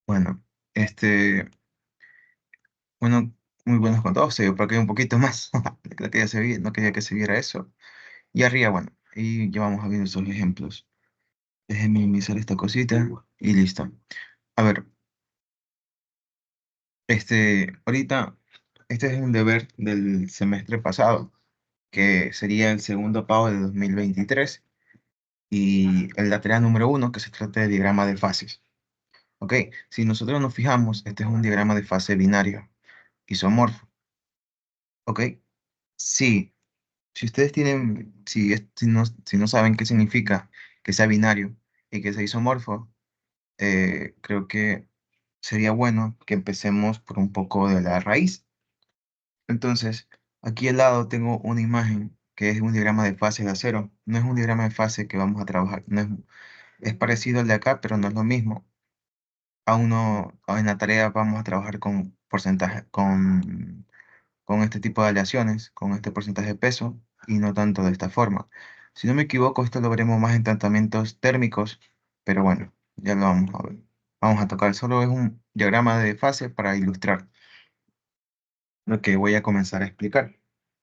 Bueno, este, bueno, muy buenos con todos, porque hay un poquito más. No quería que se viera eso. Y arriba, bueno, y ya vamos a ver esos ejemplos. Déjenme minimizar esta cosita y listo. A ver, ahorita, este es un deber del semestre pasado, que sería el segundo pago de 2023, y el lateral número uno, que se trata de diagrama de fases. Ok, si nosotros nos fijamos, este es un diagrama de fase binario, isomorfo. Ok, sí. Si ustedes tienen, si no saben qué significa que sea binario y que sea isomorfo, creo que sería bueno que empecemos por un poco de la raíz. Entonces, aquí al lado tengo una imagen que es un diagrama de fase de acero. No es un diagrama de fase que vamos a trabajar, no es parecido al de acá, pero no es lo mismo. Aún no, en la tarea vamos a trabajar con porcentaje, con este tipo de aleaciones, con este porcentaje de peso, y no tanto de esta forma. Si no me equivoco, esto lo veremos más en tratamientos térmicos, pero bueno, ya lo vamos a ver. Vamos a tocar, solo es un diagrama de fase para ilustrar lo que voy a comenzar a explicar.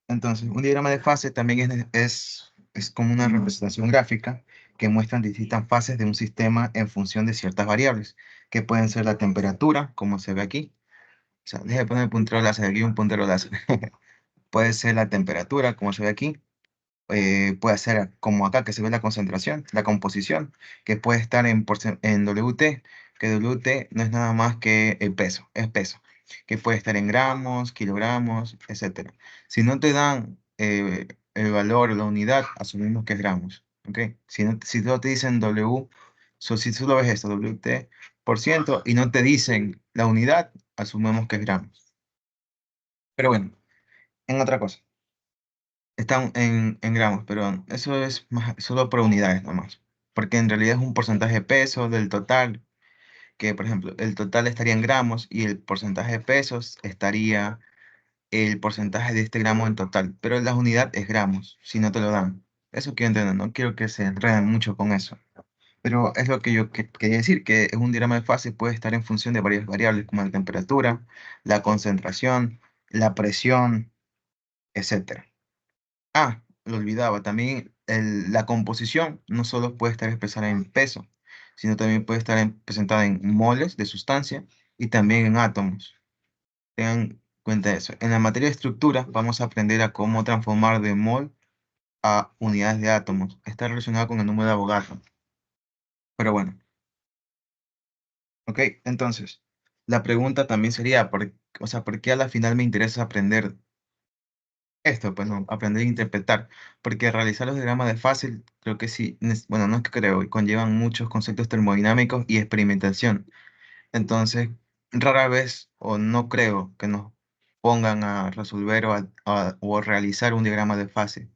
Entonces, un diagrama de fase también es como una representación gráfica que muestra distintas fases de un sistema en función de ciertas variables, que pueden ser la temperatura, como se ve aquí. O sea, deje de poner el puntero láser aquí, un puntero láser. Puede ser la temperatura, como se ve aquí. Puede ser como acá, que se ve la concentración, la composición, que puede estar en WT, que WT no es nada más que el peso, es peso, que puede estar en gramos, kilogramos, etcétera. Si no te dan el valor o la unidad, asumimos que es gramos, ¿ok? Si solo te dicen si solo ves esto, WT por ciento, y no te dicen la unidad, asumimos que es gramos. Pero bueno, en otra cosa. Están en gramos, pero eso es solo por unidades nomás. Porque en realidad es un porcentaje de peso del total, que por ejemplo, el total estaría en gramos y el porcentaje de pesos estaría el porcentaje de este gramo en total. Pero la unidad es gramos, si no te lo dan. Eso quiero entender, no quiero que se enreden mucho con eso. Pero es lo que yo quería decir, que un diagrama de fase puede estar en función de varias variables como la temperatura, la concentración, la presión, etcétera. Ah, lo olvidaba, también la composición no solo puede estar expresada en peso, sino también puede estar presentada en moles de sustancia y también en átomos. Tengan cuenta de eso. En la materia de estructura vamos a aprender a cómo transformar de mol a unidades de átomos. Está relacionado con el número de Avogadro. Pero bueno, ok, entonces, la pregunta también sería, o sea, ¿por qué a la final me interesa aprender esto? Pues no, aprender a interpretar, porque realizar los diagramas de fácil, creo que sí, bueno, no es que creo, conllevan muchos conceptos termodinámicos y experimentación. Entonces, rara vez, o no creo que nos pongan a resolver o a realizar un diagrama de fase.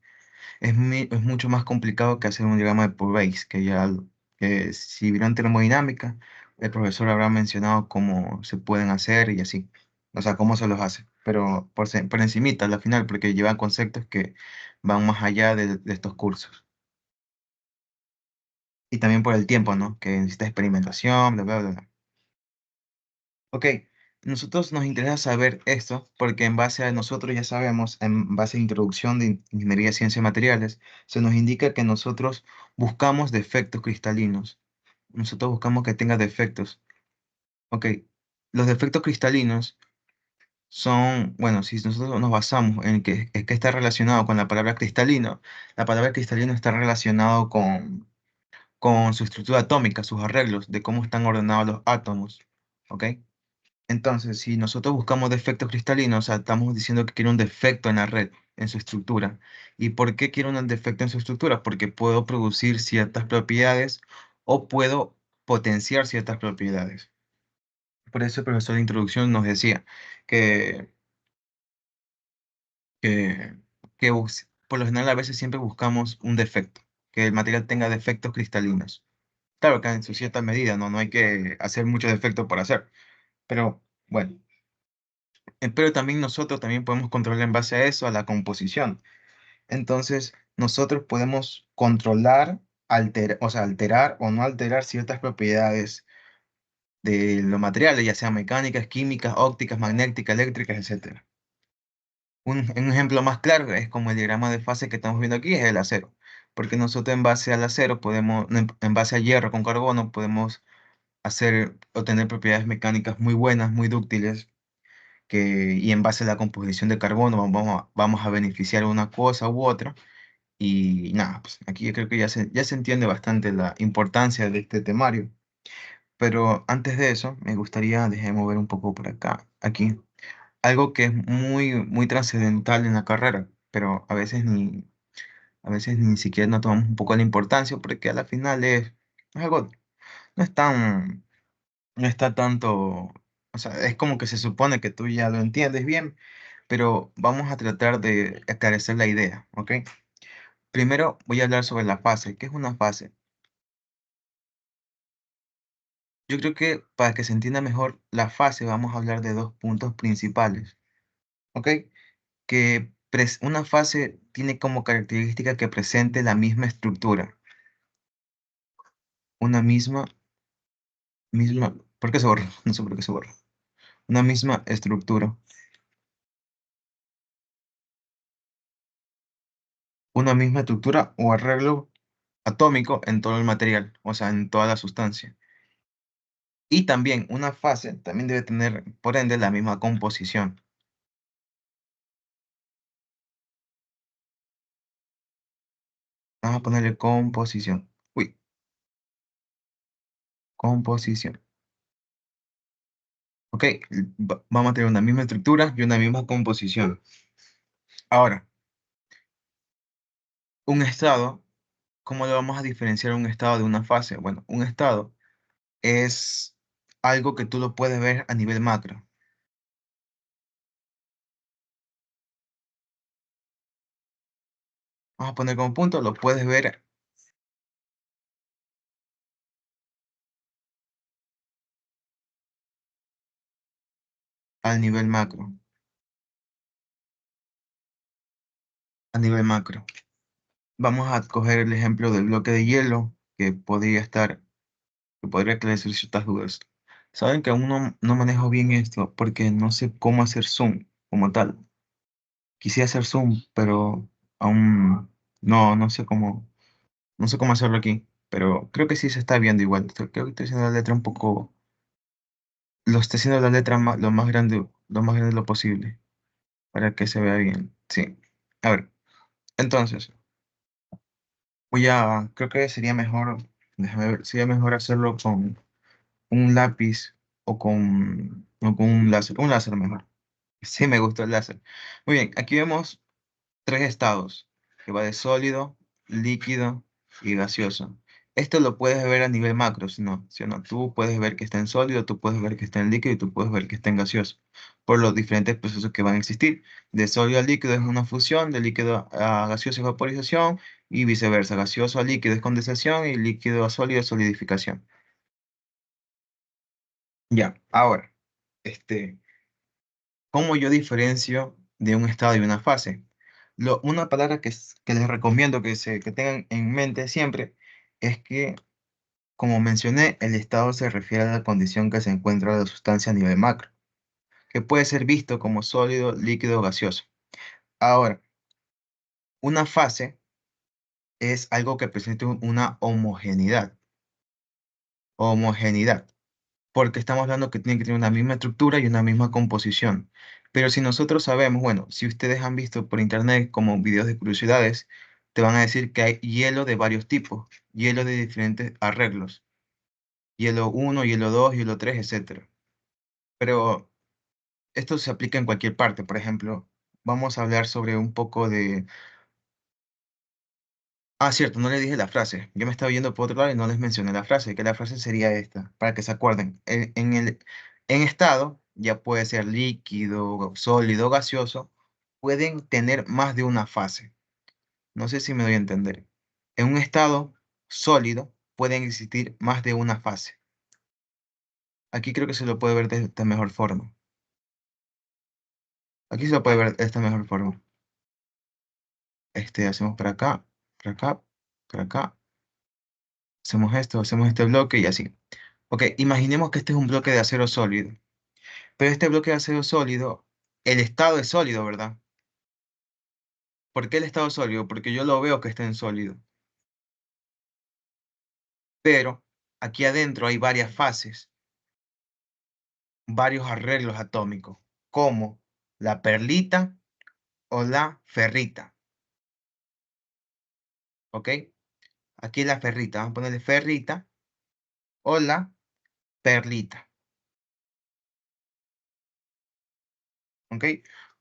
Es mucho más complicado que hacer un diagrama de Purbase, que si vieron termodinámica, el profesor habrá mencionado cómo se pueden hacer y así, o sea, cómo se los hace, pero por encimita, al final, porque llevan conceptos que van más allá de estos cursos. Y también por el tiempo, ¿no? Que necesita experimentación, bla, bla, bla, bla. Ok, nosotros nos interesa saber esto porque en base a nosotros ya sabemos, en base a introducción de ingeniería de ciencias y materiales, se nos indica que nosotros buscamos defectos cristalinos. Nosotros buscamos que tenga defectos. Ok, los defectos cristalinos son, bueno, si nosotros nos basamos en que está relacionado con la palabra cristalino, la palabra cristalino está relacionado con su estructura atómica, sus arreglos, de cómo están ordenados los átomos. ¿Ok? Entonces, si nosotros buscamos defectos cristalinos, o sea, estamos diciendo que quiero un defecto en la red, en su estructura. ¿Y por qué quiero un defecto en su estructura? Porque puedo producir ciertas propiedades o puedo potenciar ciertas propiedades. Por eso el profesor de introducción nos decía que, que, por lo general a veces siempre buscamos un defecto, que el material tenga defectos cristalinos. Claro que en su cierta medida, ¿no? No hay que hacer muchos defectos por hacer, pero bueno. Pero también nosotros también podemos controlar en base a eso, a la composición. Entonces, nosotros podemos controlar, o sea, alterar o no alterar ciertas propiedades de los materiales, ya sean mecánicas, químicas, ópticas, magnéticas, eléctricas, etcétera. Un ejemplo más claro es como el diagrama de fase que estamos viendo aquí, es el acero. Porque nosotros en base al acero podemos, no, en base a hierro con carbono, podemos hacer o tener propiedades mecánicas muy buenas, muy dúctiles, y en base a la composición de carbono vamos a beneficiar una cosa u otra. Y nada, pues aquí yo creo que ya se entiende bastante la importancia de este temario. Pero antes de eso, me gustaría, déjame mover un poco por acá, aquí, algo que es muy, muy trascendental en la carrera, pero a veces ni siquiera nos tomamos un poco la importancia porque a la final es algo, no es tan, no está tanto, o sea, es como que se supone que tú ya lo entiendes bien, pero vamos a tratar de esclarecer la idea, ¿ok? Primero voy a hablar sobre la fase. ¿Qué es una fase? Yo creo que para que se entienda mejor la fase vamos a hablar de dos puntos principales, ¿ok? Una fase tiene como característica que presente la misma estructura, una misma, ¿por qué se borra? No sé por qué se borra. Una misma estructura, una misma estructura o arreglo atómico en todo el material, o sea, en toda la sustancia. Y también una fase también debe tener, por ende, la misma composición. Vamos a ponerle composición. Uy, composición. Ok, vamos a tener una misma estructura y una misma composición. Ahora, un estado, ¿cómo le vamos a diferenciar un estado de una fase? Bueno, un estado es algo que tú lo puedes ver a nivel macro. Vamos a poner como punto, lo puedes ver al nivel macro. A nivel macro. Vamos a coger el ejemplo del bloque de hielo que podría esclarecer ciertas dudas. Saben que aún no manejo bien esto porque no sé cómo hacer zoom como tal. Quisiera hacer zoom, pero aún no sé cómo hacerlo aquí. Pero creo que sí se está viendo igual. Creo que estoy haciendo la letra un poco, lo estoy haciendo la letra lo más grande lo posible para que se vea bien. Sí. A ver, entonces, creo que sería mejor, déjame ver, sería mejor hacerlo con un lápiz o con un láser. Un láser mejor. Sí, me gustó el láser. Muy bien, aquí vemos tres estados, que va de sólido, líquido y gaseoso. Esto lo puedes ver a nivel macro, si no, si no, tú puedes ver que está en sólido, tú puedes ver que está en líquido y tú puedes ver que está en gaseoso, por los diferentes procesos que van a existir. De sólido a líquido es una fusión, de líquido a gaseoso es vaporización y viceversa. Gaseoso a líquido es condensación y líquido a sólido es solidificación. Ya, ahora, este, ¿cómo yo diferencio de un estado y una fase? Una palabra que les recomiendo que tengan en mente siempre es que, como mencioné, el estado se refiere a la condición que se encuentra la sustancia a nivel macro, que puede ser visto como sólido, líquido o gaseoso. Ahora, una fase es algo que presenta una homogeneidad. Homogeneidad. Porque estamos hablando que tiene que tener una misma estructura y una misma composición. Pero si nosotros sabemos, bueno, si ustedes han visto por internet como videos de curiosidades, te van a decir que hay hielo de varios tipos, hielo de diferentes arreglos, hielo uno, hielo 2, hielo 3, etcétera. Pero esto se aplica en cualquier parte. Por ejemplo, vamos a hablar sobre un poco de... Ah, cierto, no le dije la frase. Yo me estaba yendo por otro lado y no les mencioné la frase, que la frase sería esta, para que se acuerden. En estado, ya puede ser líquido, sólido, gaseoso, pueden tener más de una fase. No sé si me doy a entender. En un estado sólido pueden existir más de una fase. Aquí creo que se lo puede ver de esta mejor forma. Aquí se lo puede ver de esta mejor forma. Hacemos por acá, por acá. Hacemos esto, hacemos este bloque y así. Ok, imaginemos que este es un bloque de acero sólido, pero este bloque de acero sólido, el estado es sólido, ¿verdad? ¿Por qué el estado es sólido? Porque yo lo veo que está en sólido, pero aquí adentro hay varias fases, varios arreglos atómicos, como la perlita o la ferrita, ¿ok? Aquí la ferrita, vamos a ponerle ferrita o la perlita, ¿ok?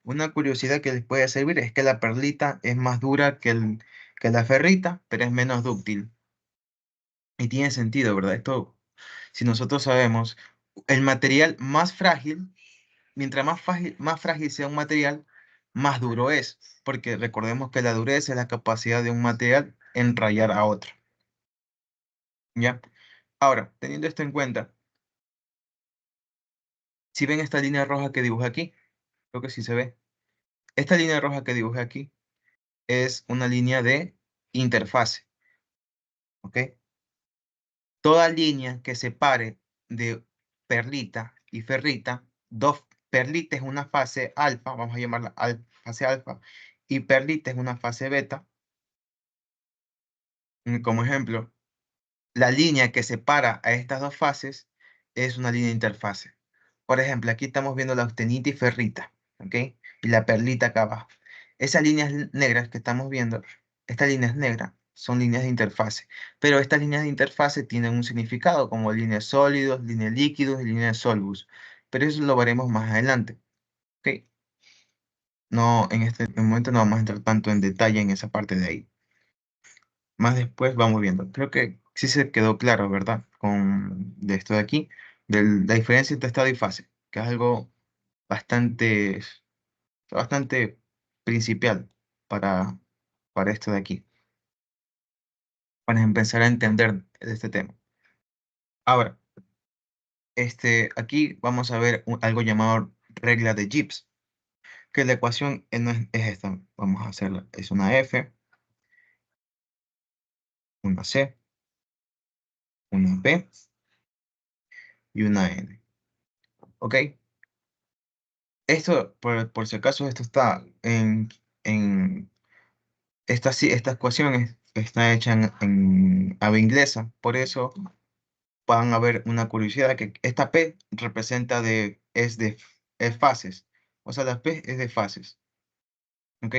Una curiosidad que les puede servir es que la perlita es más dura que la ferrita, pero es menos dúctil. Y tiene sentido, ¿verdad? Esto, si nosotros sabemos, el material más frágil, mientras más frágil sea un material, más duro es, porque recordemos que la dureza es la capacidad de un material en rayar a otro, ¿ya? Ahora, teniendo esto en cuenta, si ven esta línea roja que dibujé aquí, creo que sí se ve. Esta línea roja que dibujé aquí es una línea de interfase, ¿ok? Toda línea que separe de perlita y ferrita, dos perlita es una fase alfa, vamos a llamarla fase alfa, y perlita es una fase beta. Como ejemplo, la línea que separa a estas dos fases es una línea de interfase. Por ejemplo, aquí estamos viendo la austenita y ferrita, ¿ok? Y la perlita acá abajo. Esas líneas negras que estamos viendo, estas líneas negras son líneas de interfase, pero estas líneas de interfase tienen un significado como líneas sólidos, líneas líquidos y líneas solvus, pero eso lo veremos más adelante, ¿ok? No, en este momento no vamos a entrar tanto en detalle en esa parte de ahí. Más después vamos viendo. Creo que sí se quedó claro, ¿verdad? Con de esto de aquí, de la diferencia entre estado y fase, que es algo bastante, bastante principal para, para esto de aquí, para empezar a entender de este tema. Ahora, aquí vamos a ver algo llamado regla de Gibbs, que la ecuación es esta. Vamos a hacerla. Es una F, una C, una P y una N. ¿Ok? Esto, por si acaso, esto está en esta ecuación está hecha en ave inglesa, por eso van a ver una curiosidad que esta P representa es fases, o sea, la P es de fases, ¿ok?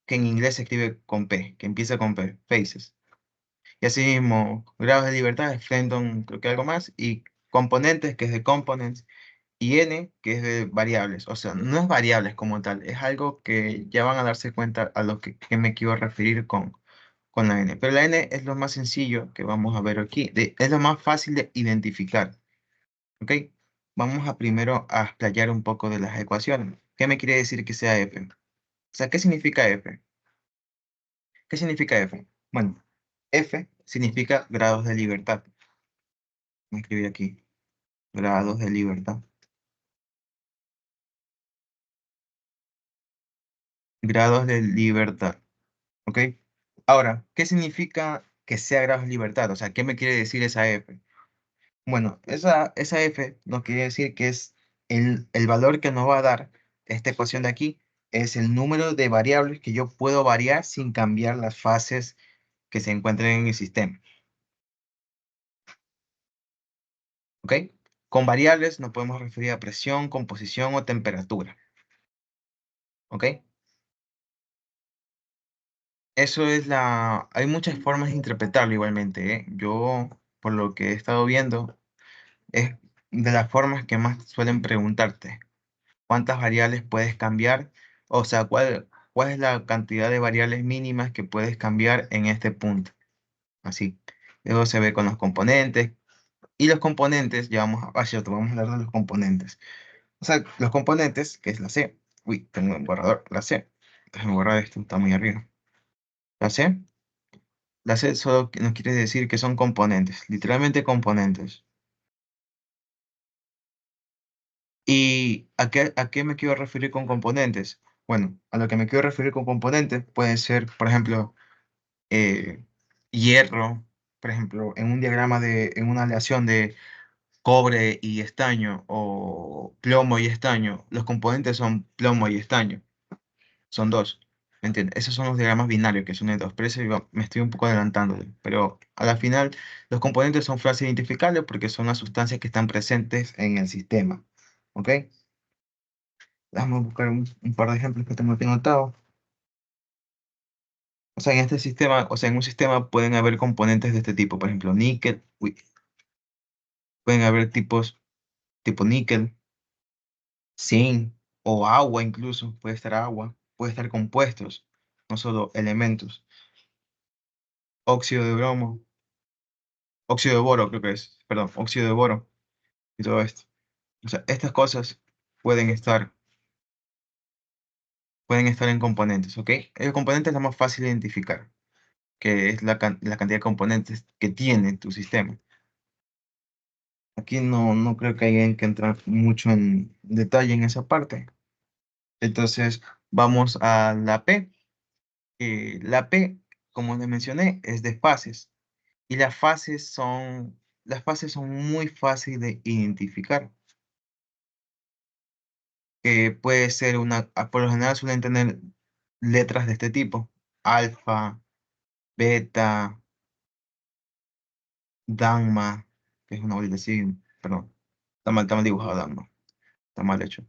Que en inglés se escribe con P, que empieza con P, phases. Y así mismo, grados de libertad es Fenton, creo que algo más, y componentes, que es de components, y n, que es de variables. O sea, no es variables como tal, es algo que ya van a darse cuenta a lo que me quiero referir con la n. Pero la n es lo más sencillo que vamos a ver aquí, es lo más fácil de identificar. ¿Ok? Vamos a primero a explayar un poco de las ecuaciones. ¿Qué me quiere decir que sea f? O sea, ¿qué significa f? ¿Qué significa f? Bueno, f significa grados de libertad. Me escribí aquí, grados de libertad. Grados de libertad. ¿Ok? Ahora, ¿qué significa que sea grados de libertad? O sea, ¿qué me quiere decir esa F? Bueno, esa F nos quiere decir que es el valor que nos va a dar esta ecuación de aquí, es el número de variables que yo puedo variar sin cambiar las fases que se encuentren en el sistema. ¿Ok? Con variables nos podemos referir a presión, composición o temperatura. ¿Ok? Eso es Hay muchas formas de interpretarlo igualmente, ¿eh? Yo, por lo que he estado viendo, es de las formas que más suelen preguntarte. ¿Cuántas variables puedes cambiar? O sea, ¿cuál es la cantidad de variables mínimas que puedes cambiar en este punto? Así. Luego se ve con los componentes. Y los componentes, ya cierto, vamos a hablar de los componentes. O sea, los componentes, que es la C. Uy, tengo un borrador, la C. Déjame borrar esto, está muy arriba. La C. La C solo nos quiere decir que son componentes, literalmente componentes. ¿Y a qué me quiero referir con componentes? Bueno, a lo que me quiero referir con componentes puede ser, por ejemplo, eh, hierro, por ejemplo, en un diagrama en una aleación de cobre y estaño o plomo y estaño, los componentes son plomo y estaño, son dos. ¿Me entiendes? Esos son los diagramas binarios que son de dos, pero me estoy un poco adelantando. Pero a la final, los componentes son fácil identificables porque son las sustancias que están presentes en el sistema. ¿Ok? Vamos a buscar un par de ejemplos que tengo aquí anotados. O sea, en este sistema, o sea, en un sistema pueden haber componentes de este tipo, por ejemplo, níquel, uy, pueden haber tipos tipo níquel, zinc o agua incluso, puede estar agua, puede estar compuestos, no solo elementos, óxido de bromo, óxido de boro creo que es, perdón, óxido de boro y todo esto. O sea, estas cosas pueden estar, pueden estar en componentes, ¿ok? El componente es lo más fácil de identificar, que es la cantidad de componentes que tiene tu sistema. Aquí no creo que haya que entrar mucho en detalle en esa parte. Entonces, vamos a la P. La P, como les mencioné, es de fases. Y las fases son muy fáciles de identificar. Puede ser por lo general suelen tener letras de este tipo. Alfa, beta, gamma, que es una bolita así, perdón. Está mal dibujado gamma, está mal hecho.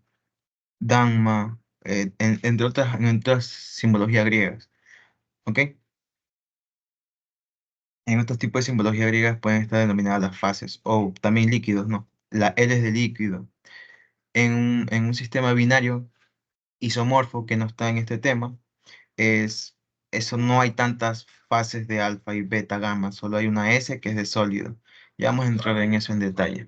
Dhamma, entre otras simbologías griegas. ¿Ok? En otros tipos de simbología griegas pueden estar denominadas las fases o también líquidos, ¿no? La L es de líquido. En un sistema binario isomorfo que no está en este tema, es, eso no hay tantas fases de alfa y beta, gamma, solo hay una S que es de sólido. Ya vamos a entrar en eso en detalle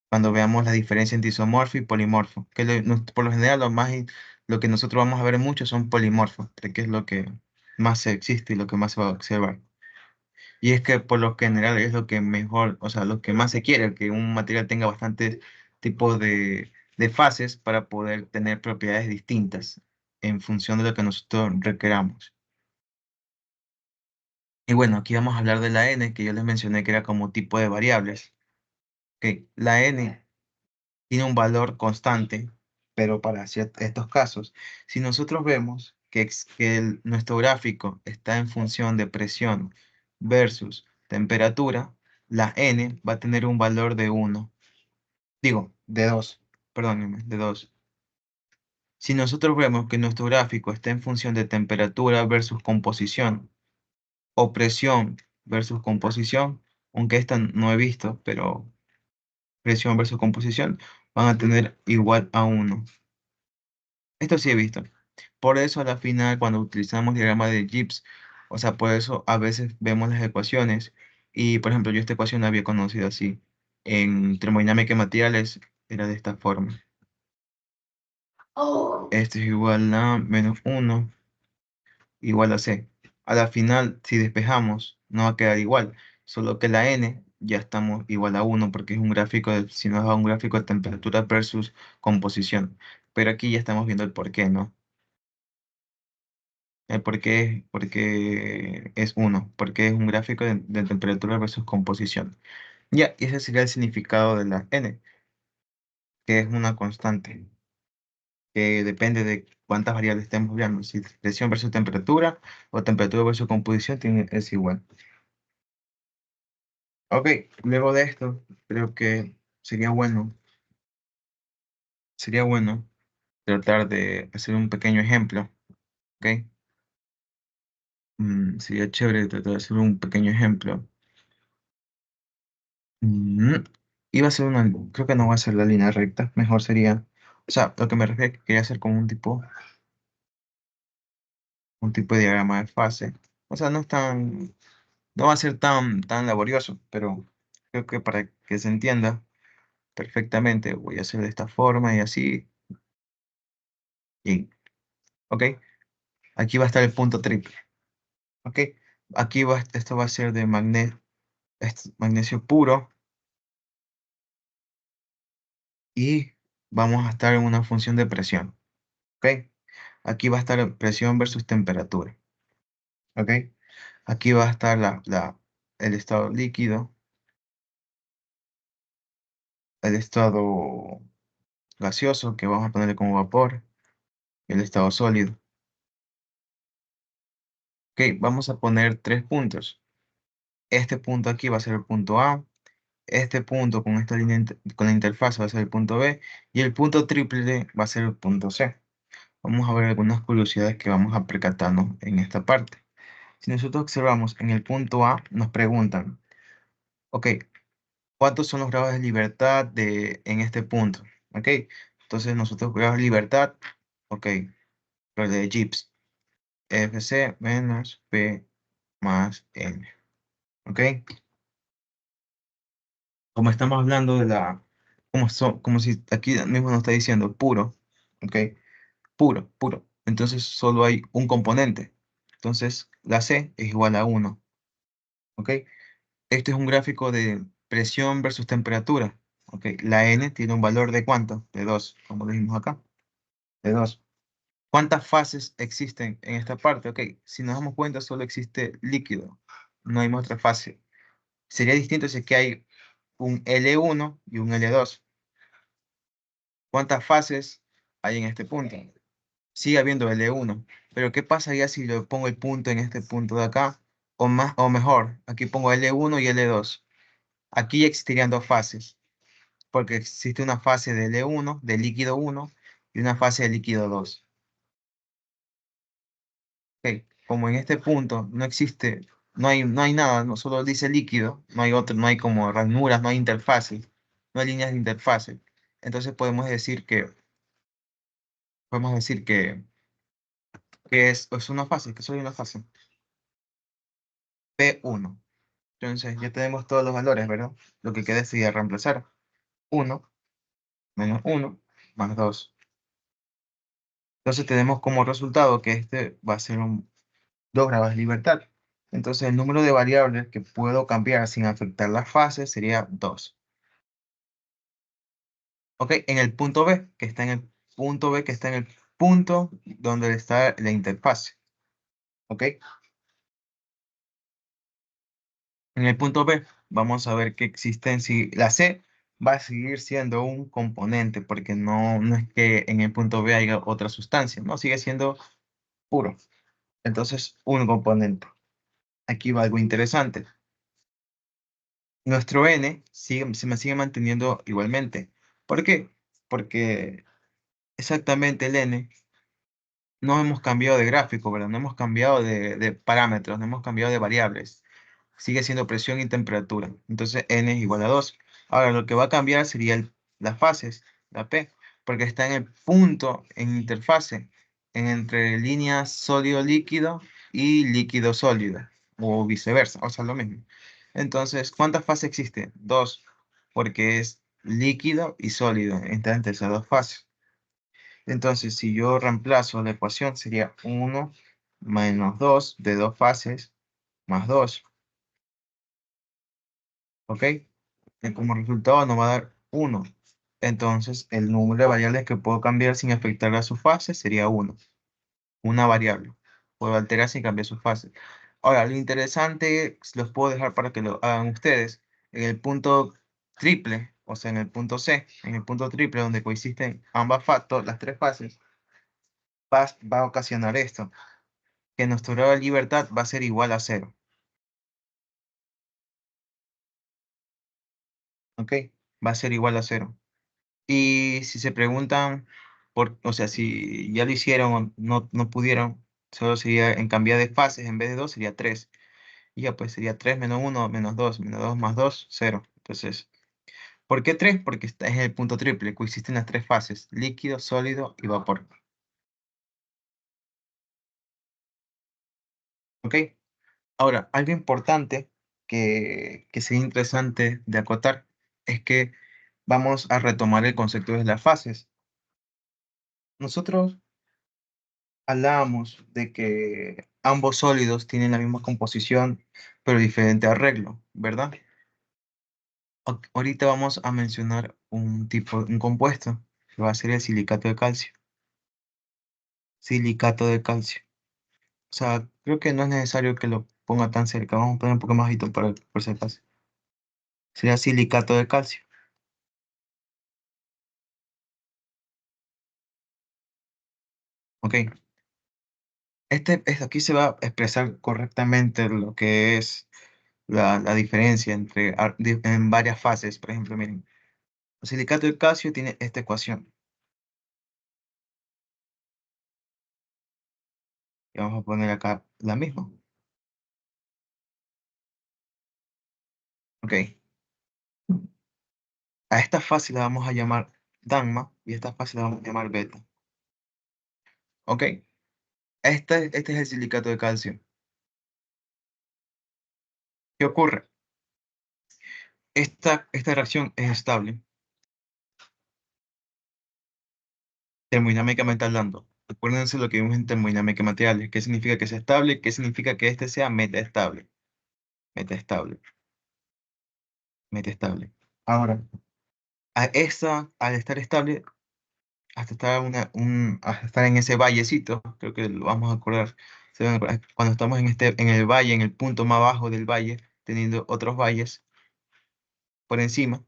cuando veamos la diferencia entre isomorfo y polimorfo, que por lo general lo que nosotros vamos a ver mucho son polimorfos, que es lo que más existe y lo que más se va a observar. Y es que por lo general es lo que mejor, o sea, lo que más se quiere, que un material tenga bastantes tipos de fases para poder tener propiedades distintas en función de lo que nosotros requeramos. Y bueno, aquí vamos a hablar de la n, que yo les mencioné que era como tipo de variables. Que la n tiene un valor constante, pero para estos casos, si nosotros vemos que nuestro gráfico está en función de presión versus temperatura, la n va a tener un valor de 1, digo, de 2, perdónenme, de 2. Si nosotros vemos que nuestro gráfico está en función de temperatura versus composición o presión versus composición, aunque esta no he visto, pero presión versus composición van a tener igual a 1. Esto sí he visto. Por eso a la final, cuando utilizamos diagrama de Gibbs, o sea, por eso a veces vemos las ecuaciones y, por ejemplo, yo esta ecuación la había conocido así. En termodinámica de materiales era de esta forma. Esto es igual a -1 igual a C. A la final, si despejamos, no va a quedar igual, solo que la N ya estamos igual a 1 porque es un gráfico si nos da un gráfico de temperatura versus composición. Pero aquí ya estamos viendo el por qué, ¿no? Porque es uno, porque es un gráfico de temperatura versus composición. Ya, y ese sería el significado de la N, que es una constante, que depende de cuántas variables estemos viendo, si presión versus temperatura o temperatura versus composición es igual. Ok, luego de esto, creo que sería bueno tratar de hacer un pequeño ejemplo, ¿ok? Sería chévere tratar de hacer un pequeño ejemplo. Mm, Iba a ser creo que no va a ser la línea recta, mejor sería, o sea, lo que me refiero es que quería hacer como un tipo de diagrama de fase. O sea, no va a ser tan laborioso, pero creo que para que se entienda perfectamente, voy a hacer de esta forma y así, y, ¿ok? Aquí va a estar el punto triple, ¿ok? Esto va a ser de magnesio puro y vamos a estar en una función de presión, ¿ok? Aquí va a estar presión versus temperatura. ¿Ok? Aquí va a estar el estado líquido, el estado gaseoso, que vamos a ponerle como vapor, y el estado sólido. Ok, vamos a poner 3 puntos. Este punto aquí va a ser el punto A, este punto con esta línea con la interfaz va a ser el punto B, y el punto triple va a ser el punto C. Vamos a ver algunas curiosidades que vamos a percatarnos en esta parte. Si nosotros observamos en el punto A, nos preguntan, ok, ¿cuántos son los grados de libertad en este punto? Ok, entonces nosotros grados de libertad, ok, lo de Gibbs, FC menos P más N, ok. Como estamos hablando de como si aquí mismo nos está diciendo puro, ok, puro. Entonces solo hay un componente. Entonces la C es igual a 1, ok. Este es un gráfico de presión versus temperatura. Ok, la N tiene un valor de ¿cuánto? De 2, como dijimos acá. De 2. ¿Cuántas fases existen en esta parte? Ok, si nos damos cuenta, solo existe líquido. No hay más otra fase. Sería distinto si aquí hay un L1 y un L2. ¿Cuántas fases hay en este punto? Sigue habiendo L1. Pero ¿qué pasaría si le pongo el punto en este punto de acá? O mejor, aquí pongo L1 y L2. Aquí ya existirían dos fases, porque existe una fase de L1, de líquido 1, y una fase de líquido 2. Ok, como en este punto no existe, no hay nada, no solo dice líquido, no hay otro, no hay como ranuras, no hay interfaces, no hay líneas de interfase. Entonces podemos decir que es una fase, que solo hay una fase. P1. Entonces ya tenemos todos los valores, ¿verdad? Lo que queda sería reemplazar 1 menos 1 más 2. Entonces tenemos como resultado que este va a ser 2 grados de libertad. Entonces el número de variables que puedo cambiar sin afectar las fases sería 2. Ok, en el punto B, que está en el punto B, que está en el punto donde está la interfase. Ok, en el punto B vamos a ver que existen, si la C va a seguir siendo un componente, porque no es que en el punto B haya otra sustancia, no, sigue siendo puro. Entonces, un componente. Aquí va algo interesante. Nuestro n se me sigue manteniendo igualmente. ¿Por qué? Porque exactamente el n no hemos cambiado de gráfico, ¿verdad? No hemos cambiado de parámetros, no hemos cambiado de variables. Sigue siendo presión y temperatura. Entonces n es igual a 2. Ahora lo que va a cambiar sería las fases, la P, porque está en el punto en interfase entre línea sólido-líquido y líquido-sólido, o viceversa, o sea, lo mismo. Entonces, ¿cuántas fases existen? 2, porque es líquido y sólido entre esas dos fases. Entonces, si yo reemplazo la ecuación, sería 1 menos 2 de dos fases más 2, ¿ok? Y como resultado nos va a dar 1. Entonces, el número de variables que puedo cambiar sin afectar a su fase sería 1. Una variable. Puedo alterar sin cambiar su fase. Ahora, lo interesante, los puedo dejar para que lo hagan ustedes. En el punto triple, o sea, en el punto C, en el punto triple donde coexisten ambas fases, las tres fases, va a ocasionar esto, que nuestro grado de libertad va a ser igual a 0. ¿Ok? Va a ser igual a 0. Y si se preguntan, o sea, si ya lo hicieron o no pudieron, solo sería en cambiar de fases, en vez de 2 sería 3. Y ya pues sería 3 menos 1 menos 2 más 2, 0. Entonces, ¿por qué 3? Porque está en el punto triple, coexisten las tres fases, líquido, sólido y vapor. ¿Ok? Ahora, algo importante que sería interesante de acotar es que vamos a retomar el concepto de las fases. Nosotros hablábamos de que ambos sólidos tienen la misma composición, pero diferente arreglo, ¿verdad? Ahorita vamos a mencionar un compuesto, que va a ser el silicato de calcio. Silicato de calcio. O sea, creo que no es necesario que lo ponga tan cerca, vamos a poner un poco más bajito para, por si acaso. Sería silicato de calcio. Ok. Aquí se va a expresar correctamente lo que es la diferencia entre en varias fases. Por ejemplo, miren, el silicato de calcio tiene esta ecuación. Y vamos a poner acá la misma. Ok. A esta fase la vamos a llamar gamma y a esta fase la vamos a llamar beta. Ok. Este es el silicato de calcio. ¿Qué ocurre? Esta reacción es estable, termodinámicamente hablando. Acuérdense lo que vimos en termodinámica de materiales. ¿Qué significa que sea estable? ¿Qué significa que este sea metaestable? Metaestable, metaestable. Ahora, al estar estable, hasta estar en ese vallecito, creo que lo vamos a acordar, cuando estamos en el valle, en el punto más bajo del valle, teniendo otros valles por encima,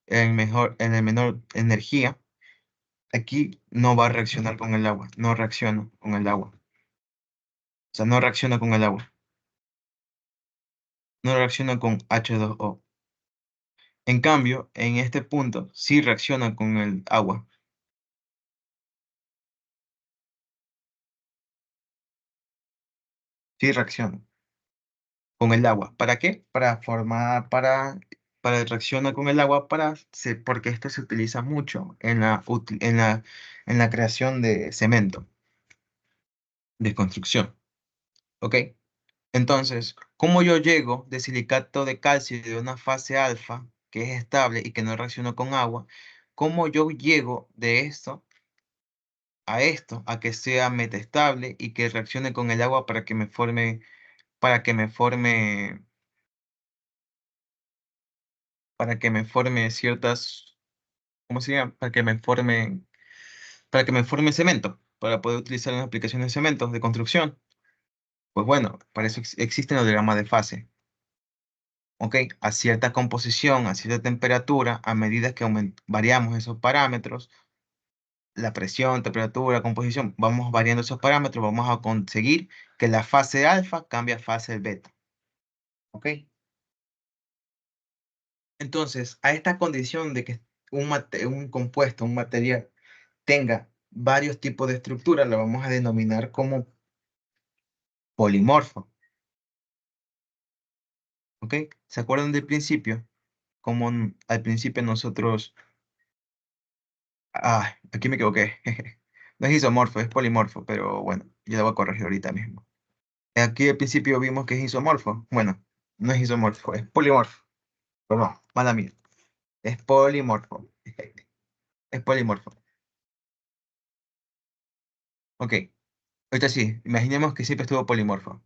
en el menor energía, aquí no va a reaccionar con el agua, no reacciona con el agua. O sea, no reacciona con el agua, no reacciona con H2O. En cambio, en este punto sí reacciona con el agua, sí reacciona con el agua. ¿Para qué? Para reacciona con el agua porque esto se utiliza mucho en la creación de cemento, de construcción. ¿Ok? Entonces, ¿cómo yo llego de silicato de calcio de una fase alfa, que es estable y que no reacciona con agua? ¿Cómo yo llego de esto, a que sea metastable y que reaccione con el agua para que me forme, para que me forme ciertas, ¿cómo se llama? Para que me forme cemento, para poder utilizar en las aplicaciones de cemento, de construcción? Pues bueno, para eso existen los diagramas de fase. ¿Ok? A cierta composición, a cierta temperatura, a medida que variamos esos parámetros, la presión, temperatura, composición, vamos variando esos parámetros, vamos a conseguir que la fase alfa cambie a fase beta. ¿Ok? Entonces, a esta condición de que un compuesto, un material, tenga varios tipos de estructura, lo vamos a denominar como polimorfo. ¿Ok? ¿Se acuerdan del principio? Como al principio nosotros... Ah, aquí me equivoqué. No es isomorfo, es polimorfo, pero bueno, yo lo voy a corregir ahorita mismo. Aquí al principio vimos que es isomorfo. Bueno, no es isomorfo, es polimorfo. Perdón, mala mía. Es polimorfo. Es polimorfo. Ok, ahorita sí, imaginemos que siempre estuvo polimorfo.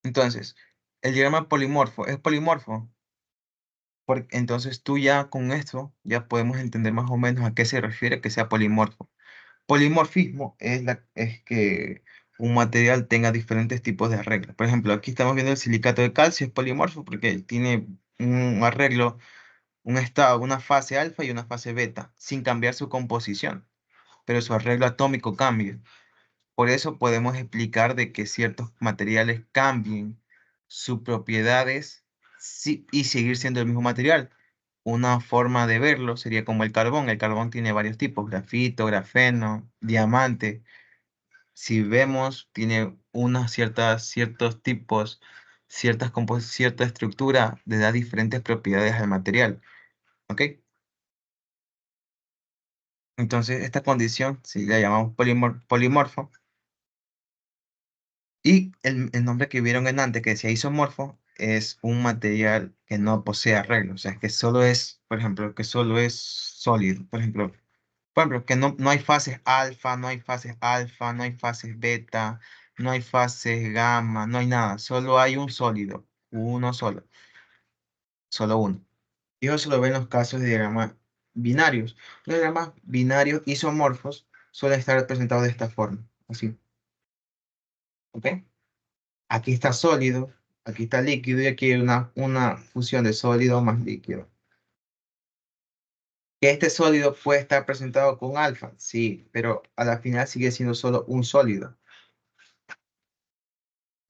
Entonces, el diagrama polimorfo es polimorfo. Entonces tú ya con esto ya podemos entender más o menos a qué se refiere que sea polimorfo. Polimorfismo es que un material tenga diferentes tipos de arreglos. Por ejemplo, aquí estamos viendo el silicato de calcio, es polimorfo porque tiene un arreglo, un estado, una fase alfa y una fase beta, sin cambiar su composición, pero su arreglo atómico cambia. Por eso podemos explicar de que ciertos materiales cambien sus propiedades y seguir siendo el mismo material. Una forma de verlo sería como el carbón. El carbón tiene varios tipos: grafito, grafeno, diamante. Si vemos, tiene ciertos tipos, cierta estructura, le da diferentes propiedades al material. ¿Ok? Entonces, esta condición, si la llamamos polimorfo, y el nombre que vieron en antes, que decía isomorfo, es un material que no posee arreglo, o sea, que solo es, por ejemplo, que solo es sólido. Por ejemplo, que no hay fases alfa, no hay fases alfa, no hay fases beta, no hay fases gamma, no hay nada, solo hay un sólido, uno solo, solo uno. Y eso se lo ven en los casos de diagramas binarios. Los diagramas binarios isomorfos suelen estar representados de esta forma, así, ¿ok? Aquí está sólido, aquí está líquido y aquí hay una fusión de sólido más líquido. Que este sólido puede estar presentado con alfa, sí, pero a la final sigue siendo solo un sólido.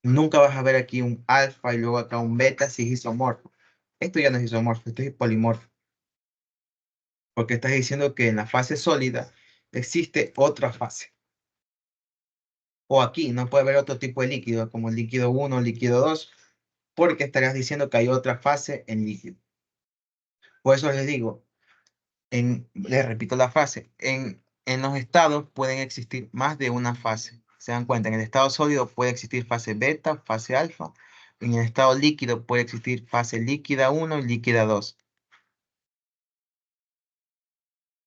Nunca vas a ver aquí un alfa y luego acá un beta si es isomorfo. Esto ya no es isomorfo, esto es polimorfo. Porque estás diciendo que en la fase sólida existe otra fase. O aquí no puede haber otro tipo de líquido, como el líquido uno, líquido 2, porque estarías diciendo que hay otra fase en líquido. Por eso les digo, les repito la fase, en los estados pueden existir más de una fase. Se dan cuenta, en el estado sólido puede existir fase beta, fase alfa. En el estado líquido puede existir fase líquida uno y líquida 2.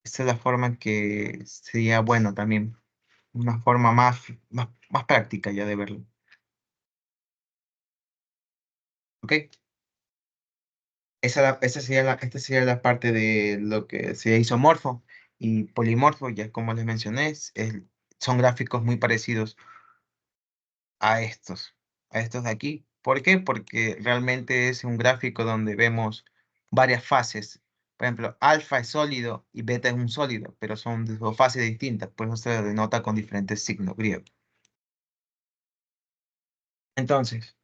Esa es la forma que sería bueno también, una forma más práctica ya de verlo. ¿Ok? Esta sería la parte de lo que sería isomorfo y polimorfo, ya como les mencioné, son gráficos muy parecidos a estos de aquí. ¿Por qué? Porque realmente es un gráfico donde vemos varias fases. Por ejemplo, alfa es sólido y beta es un sólido, pero son dos fases distintas, por eso se denota con diferentes signos griegos. Entonces,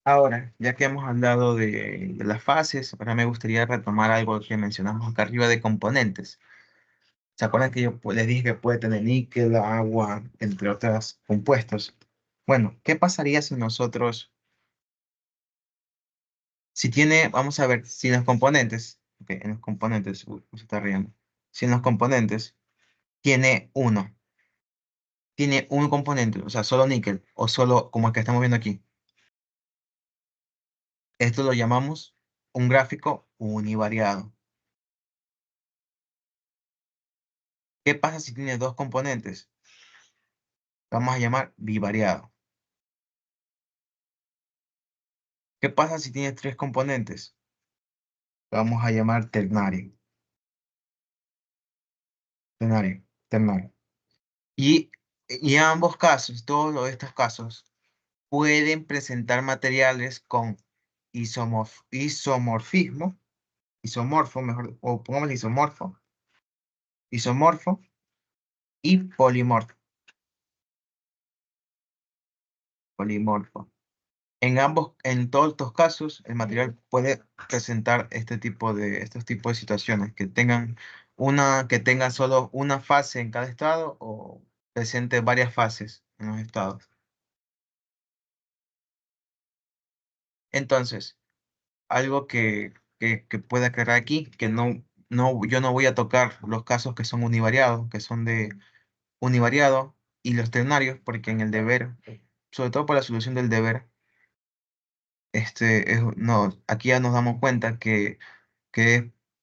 ahora, ya que hemos hablado de las fases, ahora me gustaría retomar algo que mencionamos acá arriba de componentes. ¿Se acuerdan que yo les dije que puede tener níquel, agua, entre otros compuestos? Bueno, ¿qué pasaría si nosotros, si tiene, vamos a ver, si en los componentes, ok, en los componentes, uy, se está riendo, si en los componentes tiene un componente, o sea, solo níquel, o solo como el que estamos viendo aquí, esto lo llamamos un gráfico univariado. ¿Qué pasa si tiene dos componentes? Vamos a llamar bivariado. ¿Qué pasa si tiene tres componentes? Vamos a llamar ternario. Ternario, ternario. Y en ambos casos, estos casos, pueden presentar materiales con isomorfismo, isomorfo, mejor, o pongamos isomorfo y polimorfo. En todos estos casos, el material puede presentar estos tipos de situaciones, que tengan solo una fase en cada estado o presente varias fases en los estados. Entonces, algo que pueda aclarar aquí, que yo no voy a tocar los casos que son univariados, que son de univariado y los ternarios, porque en el deber, sobre todo por la solución del deber, no, aquí ya nos damos cuenta que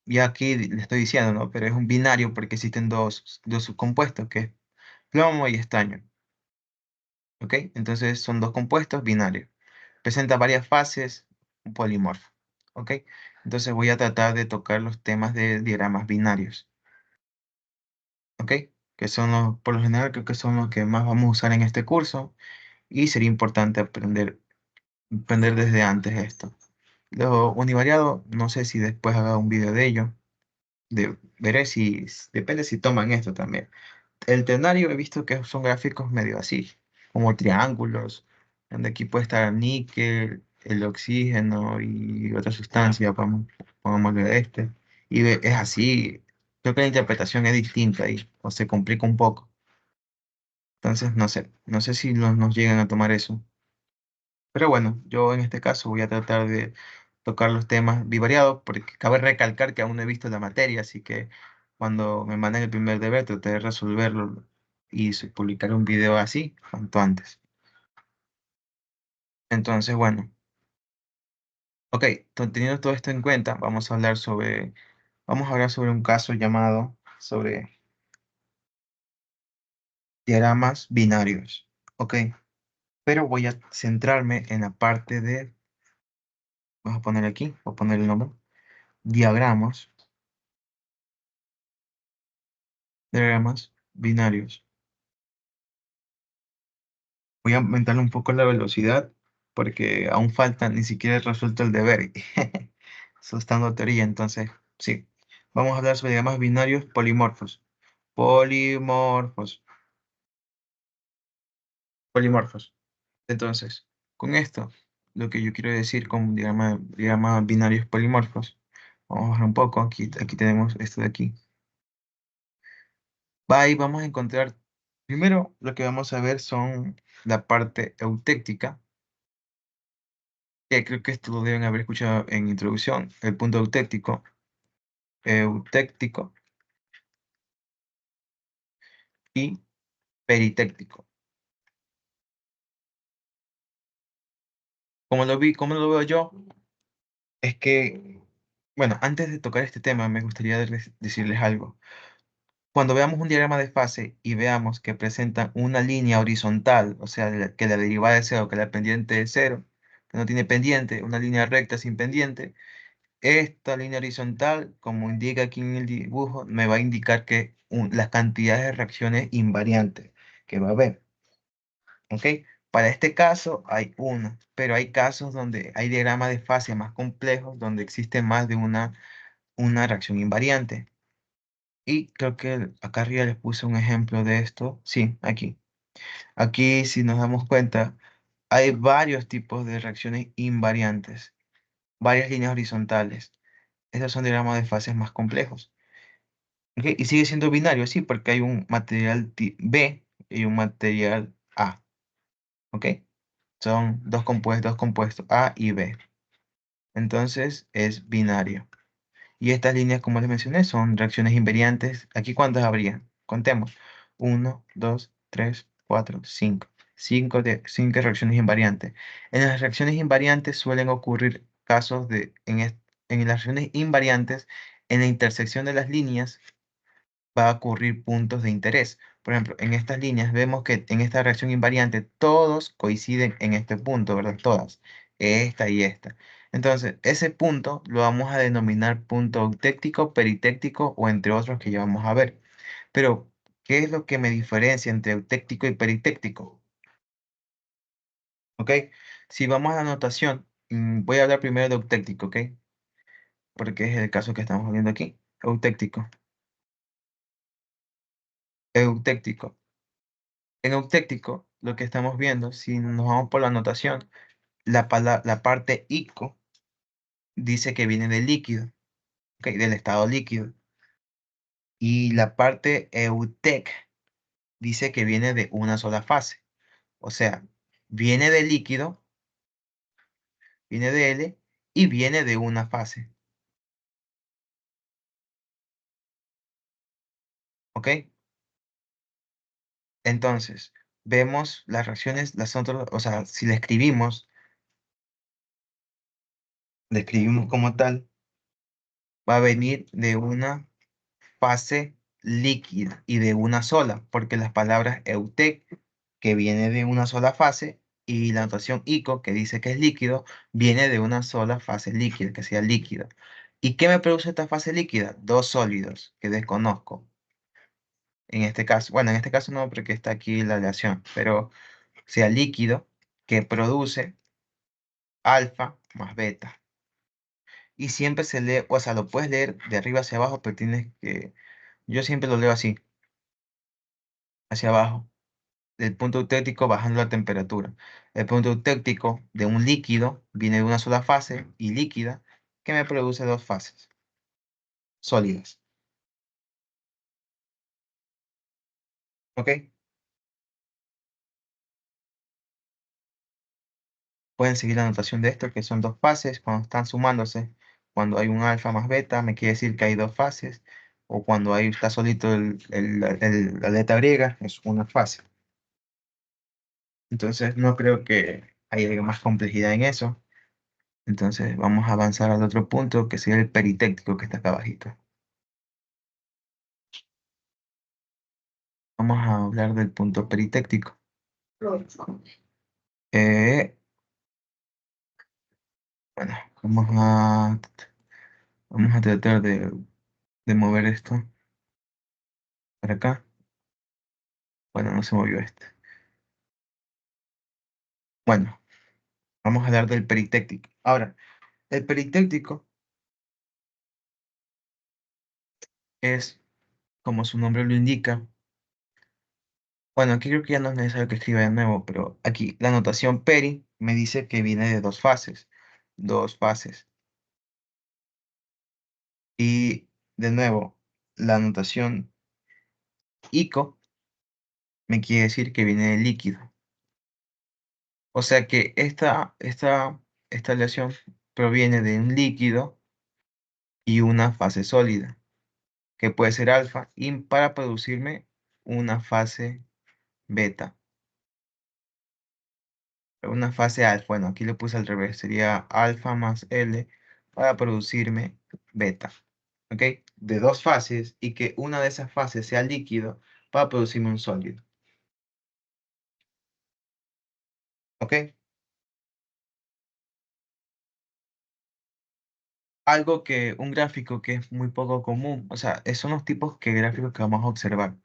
ya aquí le estoy diciendo, ¿no? Pero es un binario porque existen dos subcompuestos, que es plomo y estaño, ¿ok? Entonces son dos compuestos binarios. Presenta varias fases, un polimorfo, ¿ok? Entonces voy a tratar de tocar los temas de diagramas binarios, ¿ok? Que son por lo general creo que son los que más vamos a usar en este curso y sería importante aprender desde antes esto. Lo univariado, no sé si después haga un video de ello, veré depende si toman esto también. El ternario he visto que son gráficos medio así, como triángulos, donde aquí puede estar el níquel, el oxígeno y otra sustancia, pongámosle es así, creo que la interpretación es distinta ahí, o se complica un poco. Entonces, no sé si nos llegan a tomar eso. Pero bueno, yo en este caso voy a tratar de tocar los temas bivariados, porque cabe recalcar que aún no he visto la materia, así que cuando me manden el primer deber trataré de resolverlo y publicar un video así cuanto antes. Entonces, bueno, ok, teniendo todo esto en cuenta, vamos a hablar sobre un caso sobre diagramas binarios, ok, pero voy a centrarme en la parte vamos a poner aquí, voy a poner el nombre, diagramas. Diagramas binarios. Voy a aumentar un poco la velocidad porque aún falta, ni siquiera he resuelto el deber. Eso está dando teoría, entonces, sí. Vamos a hablar sobre diagramas binarios polimorfos. Polimorfos, polimorfos. Entonces, con esto, lo que yo quiero decir con diagramas binarios polimorfos, vamos a bajar un poco, aquí tenemos esto de aquí. Va y vamos a encontrar, primero lo que vamos a ver son la parte eutéctica, que creo que esto lo deben haber escuchado en introducción, el punto eutéctico, eutéctico y peritéctico. Como lo veo yo, es que, bueno, antes de tocar este tema, me gustaría decirles algo. Cuando veamos un diagrama de fase y veamos que presenta una línea horizontal, o sea, que la derivada es cero, que la pendiente es cero, que no tiene pendiente, una línea recta sin pendiente, esta línea horizontal, como indica aquí en el dibujo, me va a indicar que las cantidades de reacciones invariantes que va a haber. ¿Ok? Para este caso hay uno, pero hay casos donde hay diagramas de fase más complejos, donde existe más de una reacción invariante. Y creo que acá arriba les puse un ejemplo de esto. Sí, aquí. Aquí, si nos damos cuenta, hay varios tipos de reacciones invariantes, varias líneas horizontales. Esos son diagramas de fases más complejos. ¿Ok? Y sigue siendo binario, sí, porque hay un material B y un material A. ¿Ok? Son dos compuestos, A y B. Entonces es binario. Y estas líneas, como les mencioné, son reacciones invariantes. ¿Aquí cuántas habría? Contemos. Uno, 2, 3, 4, 5. Cinco reacciones invariantes. En las reacciones invariantes suelen ocurrir casos en las reacciones invariantes, en la intersección de las líneas va a ocurrir puntos de interés. Por ejemplo, en estas líneas vemos que en esta reacción invariante todos coinciden en este punto, ¿verdad? Todas. Esta y esta. Entonces, ese punto lo vamos a denominar punto eutéctico, peritéctico o entre otros que ya vamos a ver. Pero, ¿qué es lo que me diferencia entre eutéctico y peritéctico? ¿Ok? Si vamos a la notación, voy a hablar primero de eutéctico, ¿ok? Porque es el caso que estamos viendo aquí. Eutéctico. Eutéctico. En eutéctico, lo que estamos viendo, si nos vamos por la notación, la parte ico dice que viene del líquido, ¿ok? Del estado líquido. Y la parte eutec dice que viene de una sola fase. O sea, viene del líquido, viene de L y viene de una fase. ¿Ok? Entonces, vemos las reacciones, o sea, si la escribimos como tal, va a venir de una fase líquida y de una sola, porque las palabras eutec, que viene de una sola fase, y la notación ico, que dice que es líquido, viene de una sola fase líquida, que sea líquida. ¿Y qué me produce esta fase líquida? Dos sólidos que desconozco. En este caso, bueno, en este caso no, porque está aquí la aleación, pero sea líquido que produce alfa más beta. Y siempre se lee, o sea, lo puedes leer de arriba hacia abajo, pero yo siempre lo leo así, hacia abajo. Del punto eutéctico bajando la temperatura. El punto eutéctico de un líquido viene de una sola fase y líquida que me produce dos fases sólidas. ¿Ok? Pueden seguir la notación de esto, que son dos fases cuando están sumándose. Cuando hay un alfa más beta, me quiere decir que hay dos fases. O cuando ahí está solito la letra griega, es una fase. Entonces, no creo que haya más complejidad en eso. Entonces, vamos a avanzar al otro punto, que sería el peritéctico, que está acá abajito. Vamos a hablar del punto peritéctico. Eh, bueno, vamos a tratar de mover esto para acá. Bueno, no se movió este. Bueno, Vamos a hablar del peritéctico. Ahora, el peritéctico es, como su nombre lo indica, bueno, aquí creo que ya no es necesario que escriba de nuevo, pero aquí la notación peri me dice que viene de dos fases. Dos fases. Y de nuevo, la notación ico me quiere decir que viene de líquido. O sea que esta aleación proviene de un líquido y una fase sólida, que puede ser alfa, y para producirme una fase beta. Una fase alfa, bueno, aquí lo puse al revés, sería alfa más L para producirme beta. ¿Ok? De dos fases y que una de esas fases sea líquido para producirme un sólido. ¿Ok? Un gráfico que es muy poco común, o sea, son los tipos de gráficos que vamos a observar.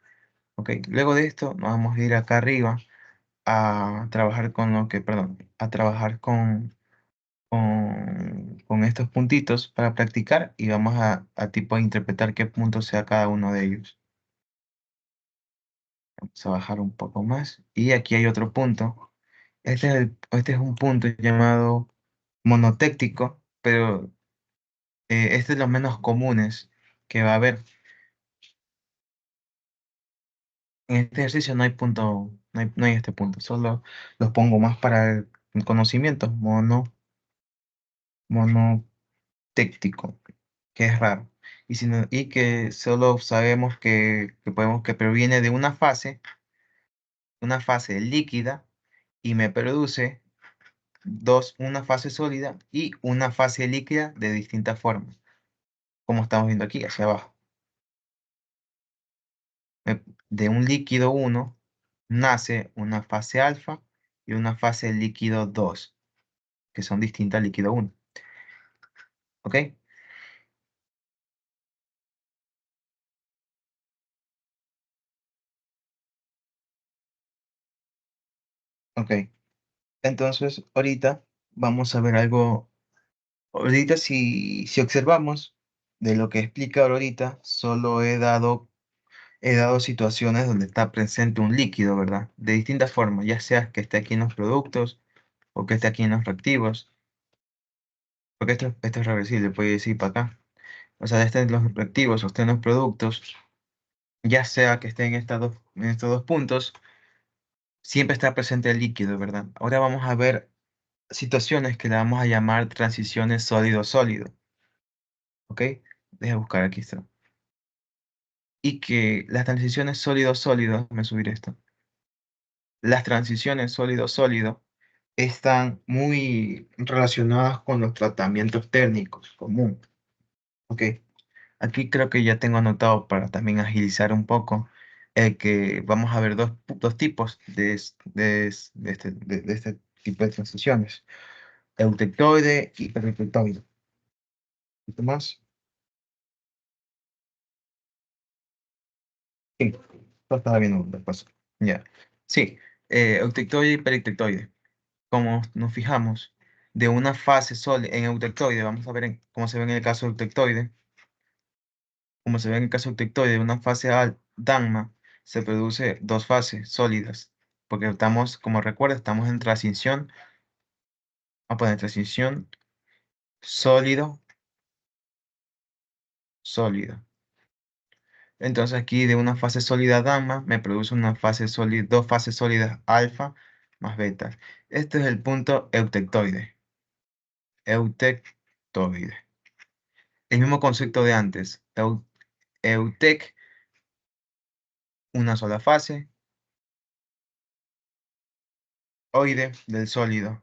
¿Ok? Luego de esto, nos vamos a ir acá arriba a trabajar con perdón, a trabajar con estos puntitos para practicar y vamos a tipo interpretar qué punto sea cada uno de ellos. Vamos a bajar un poco más. Y aquí hay otro punto. Este es un punto llamado monotéctico, pero este es de los menos comunes que va a haber. En este ejercicio no hay punto, no hay este punto, solo los pongo más para el conocimiento, monotéctico, que es raro. Y que solo sabemos que proviene de una fase líquida, y me produce una fase sólida y una fase líquida de distintas formas, como estamos viendo aquí hacia abajo. De un líquido 1 nace una fase alfa y una fase líquido 2, que son distintas al líquido 1. ¿Ok? Ok. Entonces, ahorita vamos a ver algo. Ahorita, si observamos de lo que explica ahorita, solo he dado situaciones donde está presente un líquido, ¿verdad? De distintas formas, ya sea que esté aquí en los productos o que esté aquí en los reactivos, porque esto es reversible, puede decir para acá. O sea, esté en los reactivos o esté en los productos, ya sea que esté en estos dos puntos, siempre está presente el líquido, ¿verdad? Ahora vamos a ver situaciones que le vamos a llamar transiciones sólido-sólido, ¿ok? Deja buscar aquí esto. Y que las transiciones sólido-sólido, me subir esto. Las transiciones sólido-sólido están muy relacionadas con los tratamientos térmicos común. ¿Ok? Aquí creo que ya tengo anotado para también agilizar un poco que vamos a ver dos tipos de este tipo de transiciones. Eutectoide y pericleptoide. ¿Un poquito más? Sí, lo estaba viendo después. Ya. Sí, eutectoide y pericleptoide. Como nos fijamos, de una fase sólida en eutectoide, vamos a ver cómo se ve en el caso eutectoide, como se ve en el caso eutectoide, de una fase gamma se produce dos fases sólidas, porque estamos, como recuerda, estamos en transición, a poner transición sólido, sólido. Entonces aquí de una fase sólida gamma me produce una fase sólida, dos fases sólidas alfa más beta. Este es el punto eutectoide. Eutectoide. El mismo concepto de antes. Eutec, una sola fase, oide del sólido.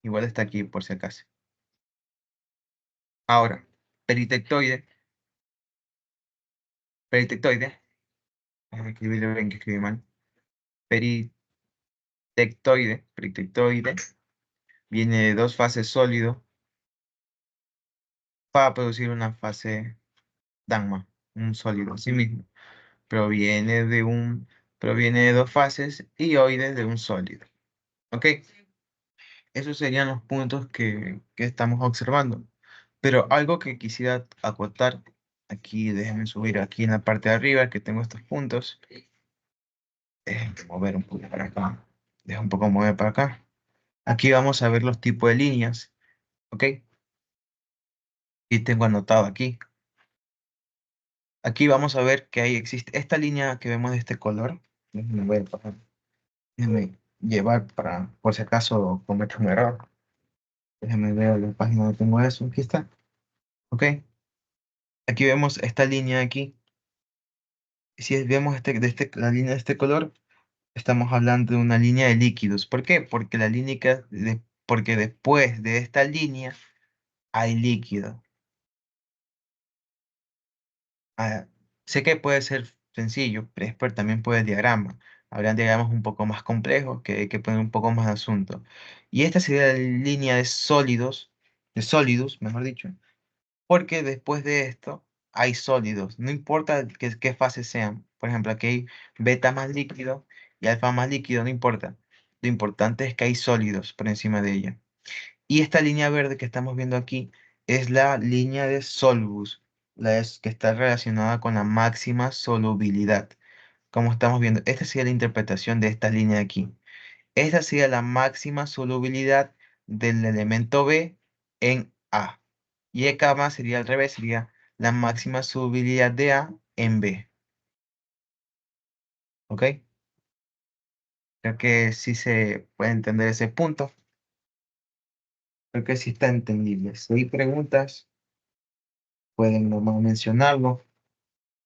Igual está aquí por si acaso. Ahora, peritectoide, peritectoide, déjame escribirlo bien que escribí mal. Peritectoide, viene de dos fases sólido para producir una fase gamma, un sólido, sí mismo. Proviene de dos fases y oide de un sólido. ¿Ok? Esos serían los puntos que estamos observando. Pero algo que quisiera acotar, aquí déjenme subir aquí en la parte de arriba que tengo estos puntos. Déjenme mover un poco para acá. Deja un poco mover para acá. Aquí vamos a ver los tipos de líneas. ¿Ok? Y tengo anotado aquí. Aquí vamos a ver que ahí existe esta línea que vemos de este color. Déjenme llevar para, por si acaso cometo un error. Déjenme ver la página donde tengo eso. Aquí está. ¿Ok? Aquí vemos esta línea aquí. Si vemos la línea de este color, estamos hablando de una línea de líquidos. ¿Por qué? Porque después de esta línea hay líquido. Ah, sé que puede ser sencillo, pero también puede diagrama. Habrán diagramas un poco más complejos que hay que poner un poco más de asunto. Y esta sería la línea de sólidos, mejor dicho, porque después de esto hay sólidos. No importa qué fase sean. Por ejemplo, aquí hay beta más líquido y alfa más líquido, no importa. Lo importante es que hay sólidos por encima de ella. Y esta línea verde que estamos viendo aquí es la línea de Solbus, que está relacionada con la máxima solubilidad. Como estamos viendo, esta sería la interpretación de esta línea de aquí. Esta sería la máxima solubilidad del elemento B en A. Y acá más sería al revés, sería la máxima solubilidad de A en B. ¿Ok? Creo que sí se puede entender ese punto. Creo que sí está entendible. Si hay preguntas, pueden nomás mencionarlo.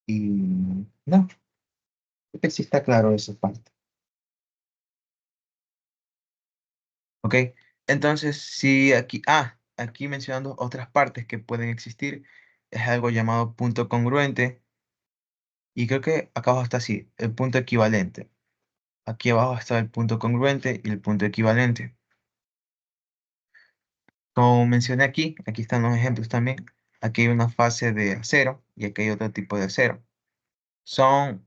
Y no, creo que sí está claro esa parte. ¿Ok? Entonces, si aquí, aquí mencionando otras partes que pueden existir, es algo llamado punto congruente. Y creo que acá abajo está así, el punto equivalente. Aquí abajo está el punto congruente y el punto equivalente. Como mencioné aquí están los ejemplos también. Aquí hay una fase de acero y aquí hay otro tipo de acero. Son,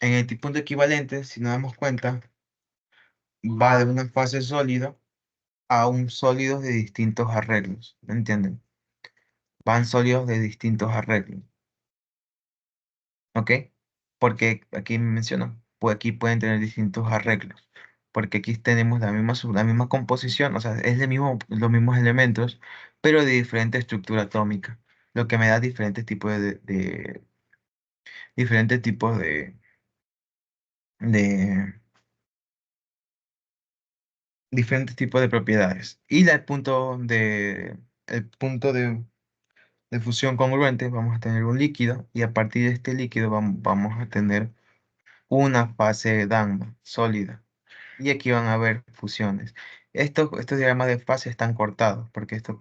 en el punto equivalente, si nos damos cuenta, va de una fase sólida a un sólidos de distintos arreglos. ¿Me entienden? Van sólidos de distintos arreglos. ¿Ok? Porque aquí me menciono, pues aquí pueden tener distintos arreglos. Porque aquí tenemos la misma composición, o sea, es los mismos elementos, pero de diferente estructura atómica. Lo que me da diferentes tipos de, diferentes tipos de propiedades. Y el punto de fusión congruente, vamos a tener un líquido y a partir de este líquido vamos a tener una fase Dagma sólida. Y aquí van a haber fusiones. Estos diagramas de fase están cortados porque estos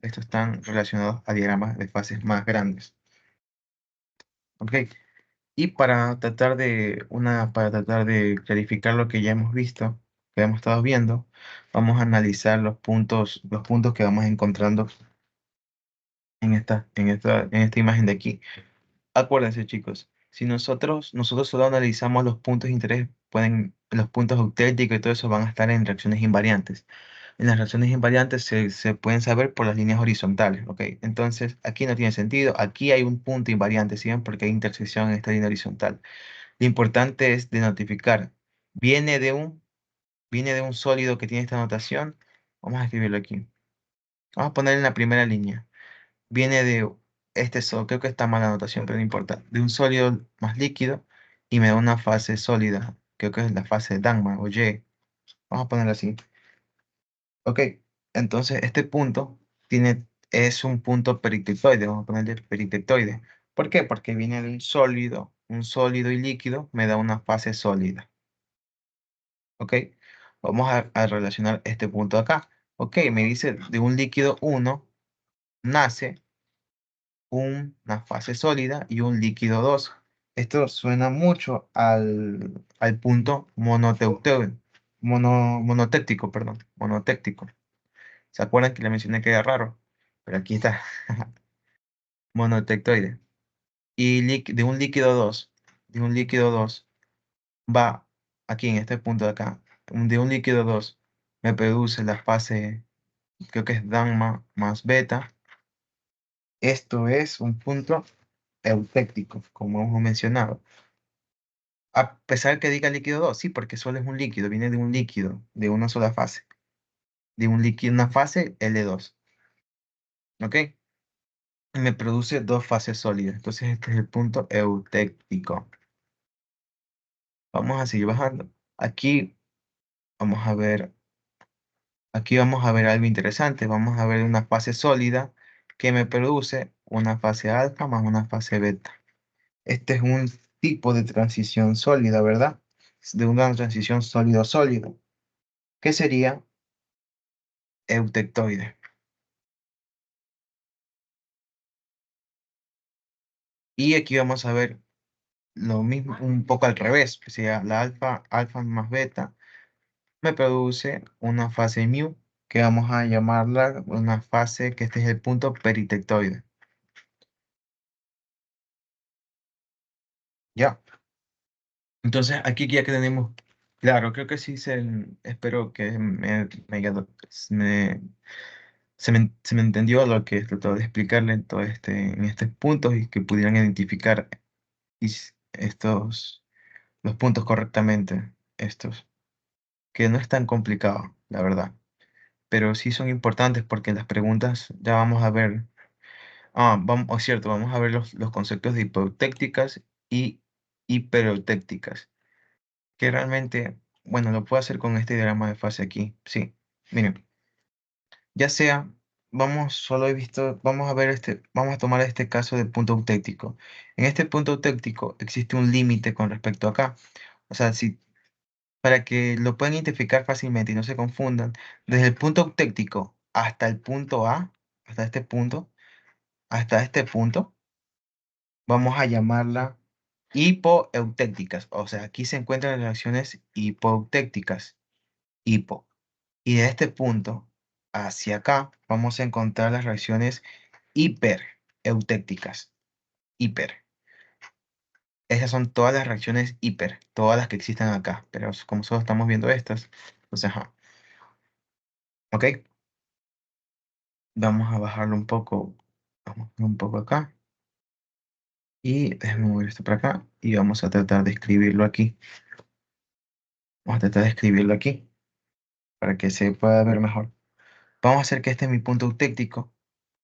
están relacionados a diagramas de fases más grandes. ¿Ok? Y para tratar de clarificar lo que ya hemos visto, que hemos estado viendo, vamos a analizar los puntos que vamos encontrando en esta imagen de aquí. Acuérdense, chicos, si nosotros solo analizamos los puntos de interés, los puntos auténticos y todo eso van a estar en reacciones invariantes. En las reacciones invariantes se pueden saber por las líneas horizontales, ¿ok? Entonces, aquí no tiene sentido. Aquí hay un punto invariante, ¿sí ven? Porque hay intersección en esta línea horizontal. Lo importante es de notificar. Viene de un, viene de un sólido que tiene esta notación. Vamos a escribirlo aquí. Vamos a poner en la primera línea. Viene de creo que está mala anotación, pero no importa. De un sólido más líquido y me da una fase sólida. Creo que es la fase Dagmar o Y. Vamos a ponerlo así. Ok, entonces este punto es un punto periclitoide. Vamos a ponerle periclitoide. ¿Por qué? Porque viene de un sólido y líquido me da una fase sólida. Ok, vamos a relacionar este punto acá. Ok, me dice de un líquido uno nace una fase sólida y un líquido 2. Esto suena mucho al punto monotéctico, perdón, monotéctico. ¿Se acuerdan que le mencioné que era raro? Pero aquí está, monotectoide. Y de un líquido 2 va aquí en este punto de acá. de un líquido 2 me produce la fase, creo que es gamma más beta. Esto es un punto eutéctico, como hemos mencionado. A pesar que diga líquido 2 sí, porque solo es un líquido, viene de un líquido, de una sola fase, de un líquido, una fase L2, ¿ok? Y me produce dos fases sólidas. Entonces este es el punto eutéctico. Vamos a seguir bajando. Aquí vamos a ver, aquí vamos a ver algo interesante. Vamos a ver una fase sólida que me produce una fase alfa más una fase beta. Este es un tipo de transición sólida, ¿verdad? Es de una transición sólido-sólido, que sería eutectoide. Y aquí vamos a ver lo mismo, un poco al revés, que sería la alfa más beta, me produce una fase mu, que vamos a llamarla una fase, que este es el punto peritectoide. ¿Ya? Entonces, aquí ya que tenemos, claro, creo que sí espero que se me entendió lo que trató de explicarle en todo en estos puntos y que pudieran identificar los puntos correctamente, estos, que no es tan complicado, la verdad, pero sí son importantes porque en las preguntas ya vamos a ver, vamos, cierto, vamos a ver los conceptos de hipotécticas y hiperotécticas, que realmente, bueno, lo puedo hacer con este diagrama de fase aquí, sí, miren, ya sea, solo he visto, vamos a ver vamos a tomar este caso de punto eutéctico. En este punto eutéctico existe un límite con respecto a acá. O sea, si para que lo puedan identificar fácilmente y no se confundan, desde el punto eutéctico hasta el punto A, hasta este punto, vamos a llamarla hipoeutécticas. O sea, aquí se encuentran las reacciones hipoeutécticas, hipo. Y de este punto hacia acá vamos a encontrar las reacciones hipereutécticas. Hiper. Esas son todas las reacciones hiper, todas las que existen acá. Pero como solo estamos viendo estas, entonces, ajá. ¿Ok? Vamos a bajarlo un poco. Vamos un poco acá. Y déjame mover esto para acá. Y vamos a tratar de escribirlo aquí. Vamos a tratar de escribirlo aquí para que se pueda ver mejor. Vamos a hacer que este es mi punto eutéctico.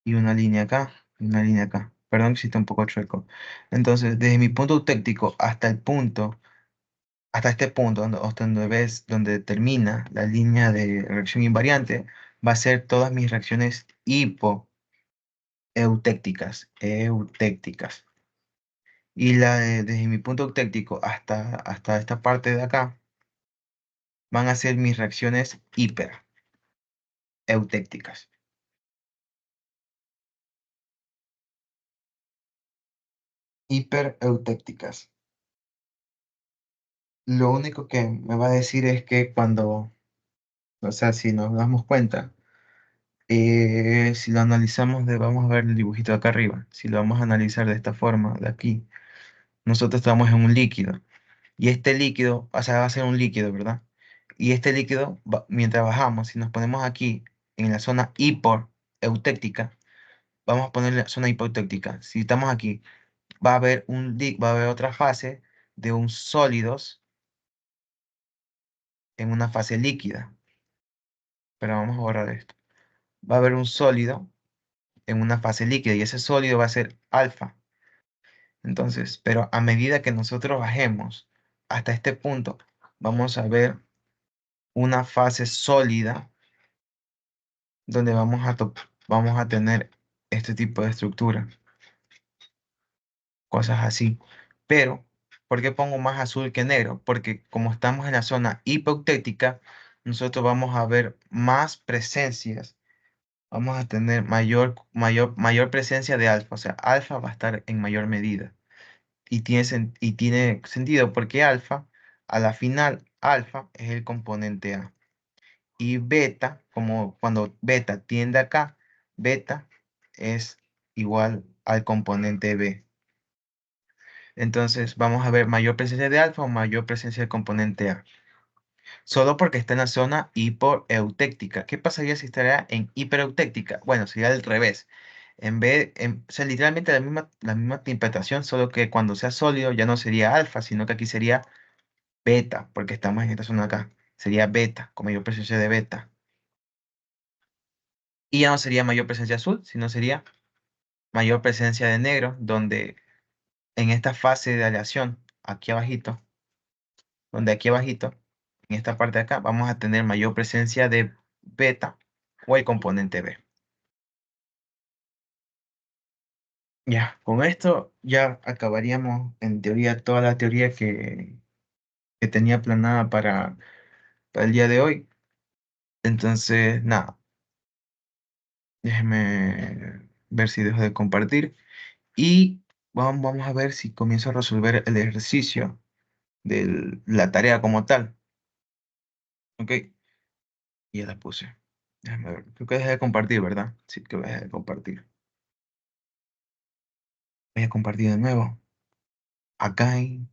Y una línea acá, y una línea acá. Perdón que está un poco chueco. Entonces, desde mi punto eutéctico hasta el punto, hasta este punto, hasta donde ves, donde termina la línea de reacción invariante, va a ser todas mis reacciones hipoeutécticas. Y desde mi punto eutéctico hasta esta parte de acá, van a ser mis reacciones hipereutécticas. Hipereutécticas. Lo único que me va a decir es que cuando, o sea, si nos damos cuenta, si lo analizamos vamos a ver el dibujito de acá arriba, si lo vamos a analizar de esta forma, de aquí, nosotros estamos en un líquido, y este líquido, o sea, va a ser un líquido, ¿verdad? Y este líquido, mientras bajamos, si nos ponemos aquí, en la zona hipoeutéctica, vamos a poner la zona hipotéctica. Si estamos aquí, va a haber otra fase de un sólidos en una fase líquida. Pero vamos a borrar esto. Va a haber un sólido en una fase líquida y ese sólido va a ser alfa. Entonces, pero a medida que nosotros bajemos hasta este punto, vamos a ver una fase sólida donde vamos a tener este tipo de estructura, cosas así. Pero, ¿por qué pongo más azul que negro? Porque como estamos en la zona hipotética, nosotros vamos a ver más presencias, vamos a tener mayor presencia de alfa, o sea, alfa va a estar en mayor medida. Y tiene sentido porque alfa, a la final, alfa es el componente A. Y beta, como cuando beta tiende acá, beta es igual al componente B. Entonces vamos a ver mayor presencia de alfa o mayor presencia del componente A. solo porque está en la zona hipoeutéctica. ¿Qué pasaría si estaría en hipereutéctica? Bueno, sería al revés. O sea, literalmente la misma interpretación, solo que cuando sea sólido ya no sería alfa, sino que aquí sería beta, porque estamos en esta zona acá. Sería beta, con mayor presencia de beta. Y ya no sería mayor presencia azul, sino sería mayor presencia de negro, donde en esta fase de aleación, aquí abajito, donde aquí abajito, en esta parte de acá, vamos a tener mayor presencia de beta o el componente B. Ya, con esto ya acabaríamos en teoría toda la teoría que tenía planeada para el día de hoy. Entonces, nada, déjeme ver si dejo de compartir y vamos a ver si comienzo a resolver el ejercicio de la tarea como tal. ¿Ok? Ya la puse. Déjame ver. Creo que dejé de compartir, ¿verdad? Sí, que dejé de compartir. Voy a compartir de nuevo. Acá y...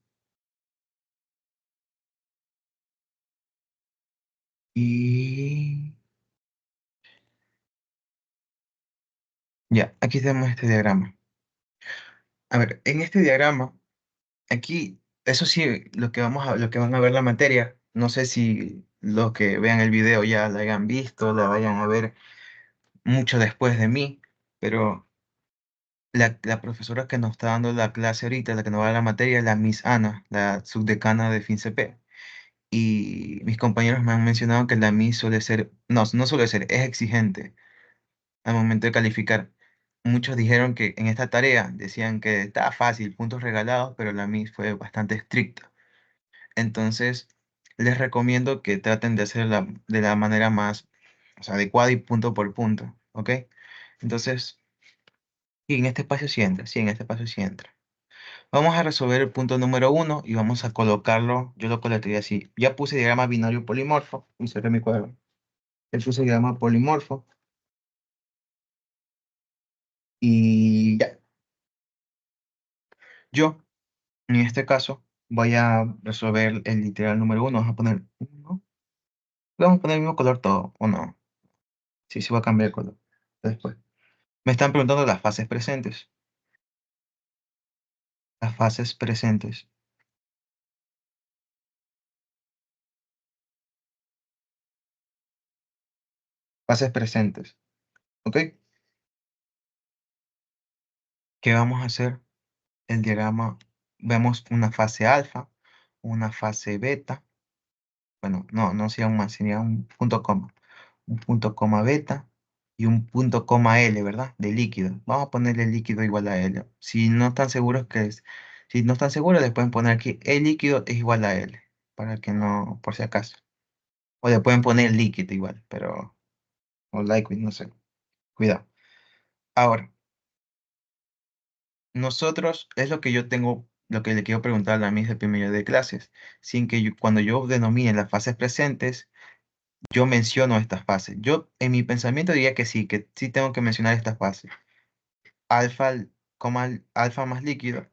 Ya, aquí tenemos este diagrama. A ver, en este diagrama, aquí, eso sí, lo que van a ver la materia, no sé si los que vean el video ya la hayan visto, la vayan a ver mucho después de mí, pero la profesora que nos está dando la clase ahorita, la que nos va a dar la materia, es la Miss Ana, la subdecana de FinCP. Y mis compañeros me han mencionado que la Miss suele ser, no suele ser, es exigente al momento de calificar. Muchos dijeron que en esta tarea decían que estaba fácil, puntos regalados, pero la Miss fue bastante estricta. Entonces, les recomiendo que traten de hacerla de la manera más, o sea, adecuada y punto por punto, ¿ok? Entonces, y en este espacio sí entra, sí, en este espacio sí entra. Vamos a resolver el punto número uno y vamos a colocarlo, yo lo colocaría así. Ya puse diagrama binario polimorfo y cerré mi cuadro. Le puse diagrama polimorfo y ya. Yo, en este caso, voy a resolver el literal número uno. Vamos a poner uno. Vamos a poner el mismo color todo, ¿o no? Sí, se va a cambiar el color después. Me están preguntando las fases presentes. Las fases presentes. Fases presentes. ¿Ok? ¿Qué vamos a hacer? El diagrama, vemos una fase alfa, una fase beta. Bueno, no sería un más, sería un punto coma. Un punto coma beta y un punto coma L, ¿verdad? De líquido. Vamos a ponerle líquido igual a L. Si no están seguros, les pueden poner aquí el líquido es igual a L, para que no, por si acaso. O le pueden poner líquido igual, pero, o liquid, no sé. Cuidado. Ahora, nosotros, es lo que yo tengo, lo que le quiero preguntar a la mis de primero de clases, sin que cuando yo denomine las fases presentes, yo menciono estas fases. Yo, en mi pensamiento diría que sí tengo que mencionar estas fases. Alfa, alfa más líquido,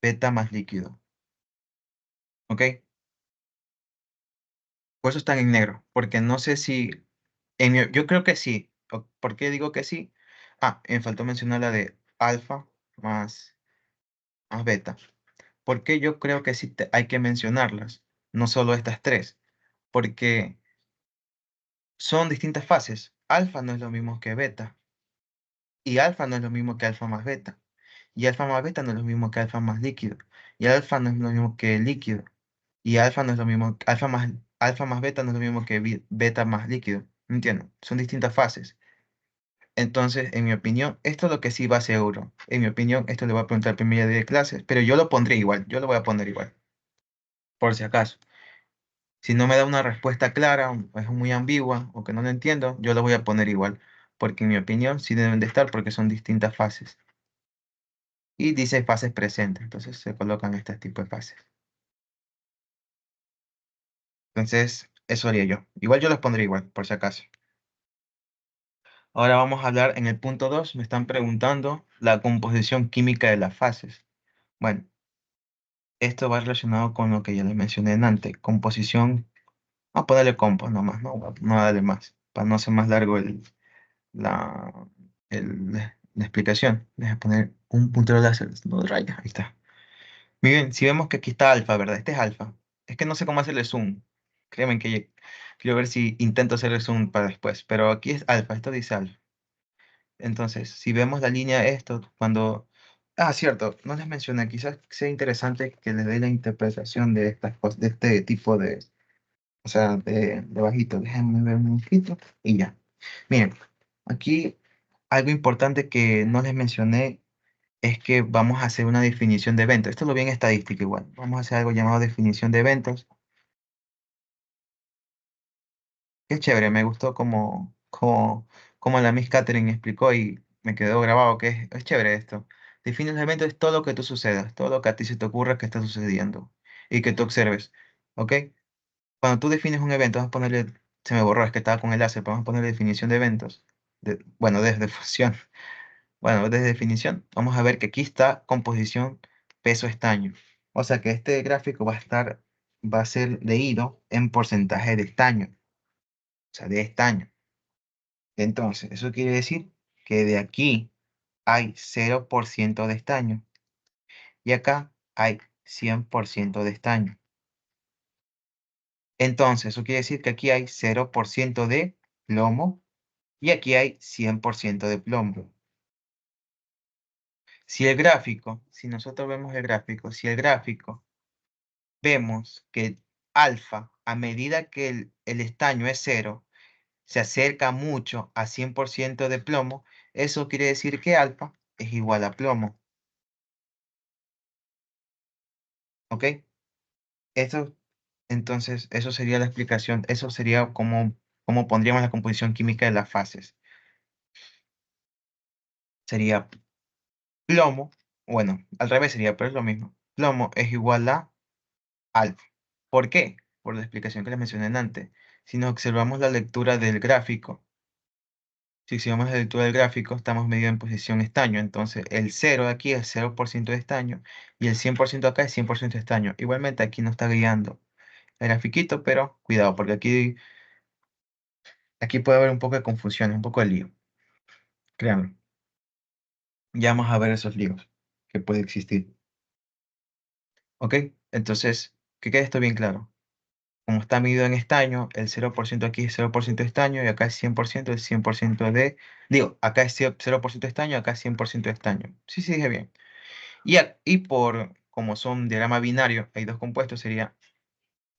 beta más líquido. ¿Ok? Por eso están en negro, porque no sé si, yo creo que sí. ¿Por qué digo que sí? Ah, me faltó mencionar la de alfa más beta. ¿Por qué yo creo que sí hay que mencionarlas? No solo estas tres, porque son distintas fases. Alfa no es lo mismo que beta, y alfa no es lo mismo que alfa más beta, y alfa más beta no es lo mismo que alfa más líquido, y alfa no es lo mismo que líquido. Y alfa no es lo mismo, alfa más beta no es lo mismo que beta más líquido. ¿Me entienden? Son distintas fases. Entonces, en mi opinión, esto es lo que sí va seguro. En mi opinión, esto le voy a preguntar al primer día de clases, pero yo lo pondré igual, yo lo voy a poner igual, por si acaso. Si no me da una respuesta clara, o es muy ambigua, o que no lo entiendo, yo lo voy a poner igual, porque en mi opinión sí deben de estar porque son distintas fases. Y dice fases presentes, entonces se colocan este tipo de fases. Entonces, eso haría yo. Igual yo los pondré igual, por si acaso. Ahora vamos a hablar en el punto 2. Me están preguntando la composición química de las fases. Bueno, Esto va relacionado con lo que ya les mencioné antes, composición. Vamos a ponerle compo nomás, no darle más, para no hacer más largo la, la explicación. Deja poner un puntero láser, no rayas, ahí está. Muy bien, si vemos que aquí está alfa, ¿verdad? Este es alfa. Es que no sé cómo hacerle zoom. Créeme que quiero ver si intento hacerle zoom para después, pero aquí es alfa, esto dice alfa. Entonces, si vemos la línea esto, cuando... Ah, cierto, no les mencioné, quizás sea interesante que les dé la interpretación de estas cosas, de este tipo de, o sea, de bajito. Déjenme ver un poquito y ya. Miren, aquí algo importante que no les mencioné es que vamos a hacer una definición de evento. Esto lo vi en estadística igual. Vamos a hacer algo llamado definición de eventos. Qué chévere, me gustó como la Miss Catherine explicó y me quedó grabado que es chévere esto. Define los eventos es todo lo que tú sucedas, todo lo que a ti se te ocurra que está sucediendo y que tú observes. ¿Ok? Cuando tú defines un evento, vas a ponerle, se me borró, es que estaba con el láser, pero vamos a ponerle definición de eventos. Bueno, desde función. Bueno, desde definición, vamos a ver que aquí está composición peso estaño. O sea que este gráfico va a ser leído en porcentaje de estaño, o sea, de estaño. Entonces, eso quiere decir que de aquí hay 0% de estaño y acá hay 100% de estaño. Entonces, eso quiere decir que aquí hay 0% de plomo y aquí hay 100% de plomo. Si nosotros vemos el gráfico, si el gráfico vemos que alfa, a medida que el estaño es cero, se acerca mucho a 100% de plomo, eso quiere decir que alfa es igual a plomo. ¿Ok? Eso, entonces, eso sería la explicación. Eso sería como pondríamos la composición química de las fases. Sería plomo, bueno, al revés sería, pero es lo mismo. Plomo es igual a alfa. ¿Por qué? Por la explicación que les mencioné antes. Si nos observamos la lectura del gráfico, si observamos la lectura del gráfico, estamos medio en posición estaño. Entonces, el cero de aquí es 0% de estaño y el 100% acá es 100% de estaño. Igualmente, aquí no está guiando el grafiquito, pero cuidado, porque aquí puede haber un poco de confusión, un poco de lío. Créanme. Ya vamos a ver esos líos que puede existir. ¿Ok? Entonces, que quede esto bien claro. Como está medido en estaño, el 0% aquí es 0% de estaño y acá es 100%, es 100% de... Digo, acá es 0% de estaño, acá es 100% de estaño. Sí, sí, dije bien. Como son diagrama binario, hay dos compuestos, sería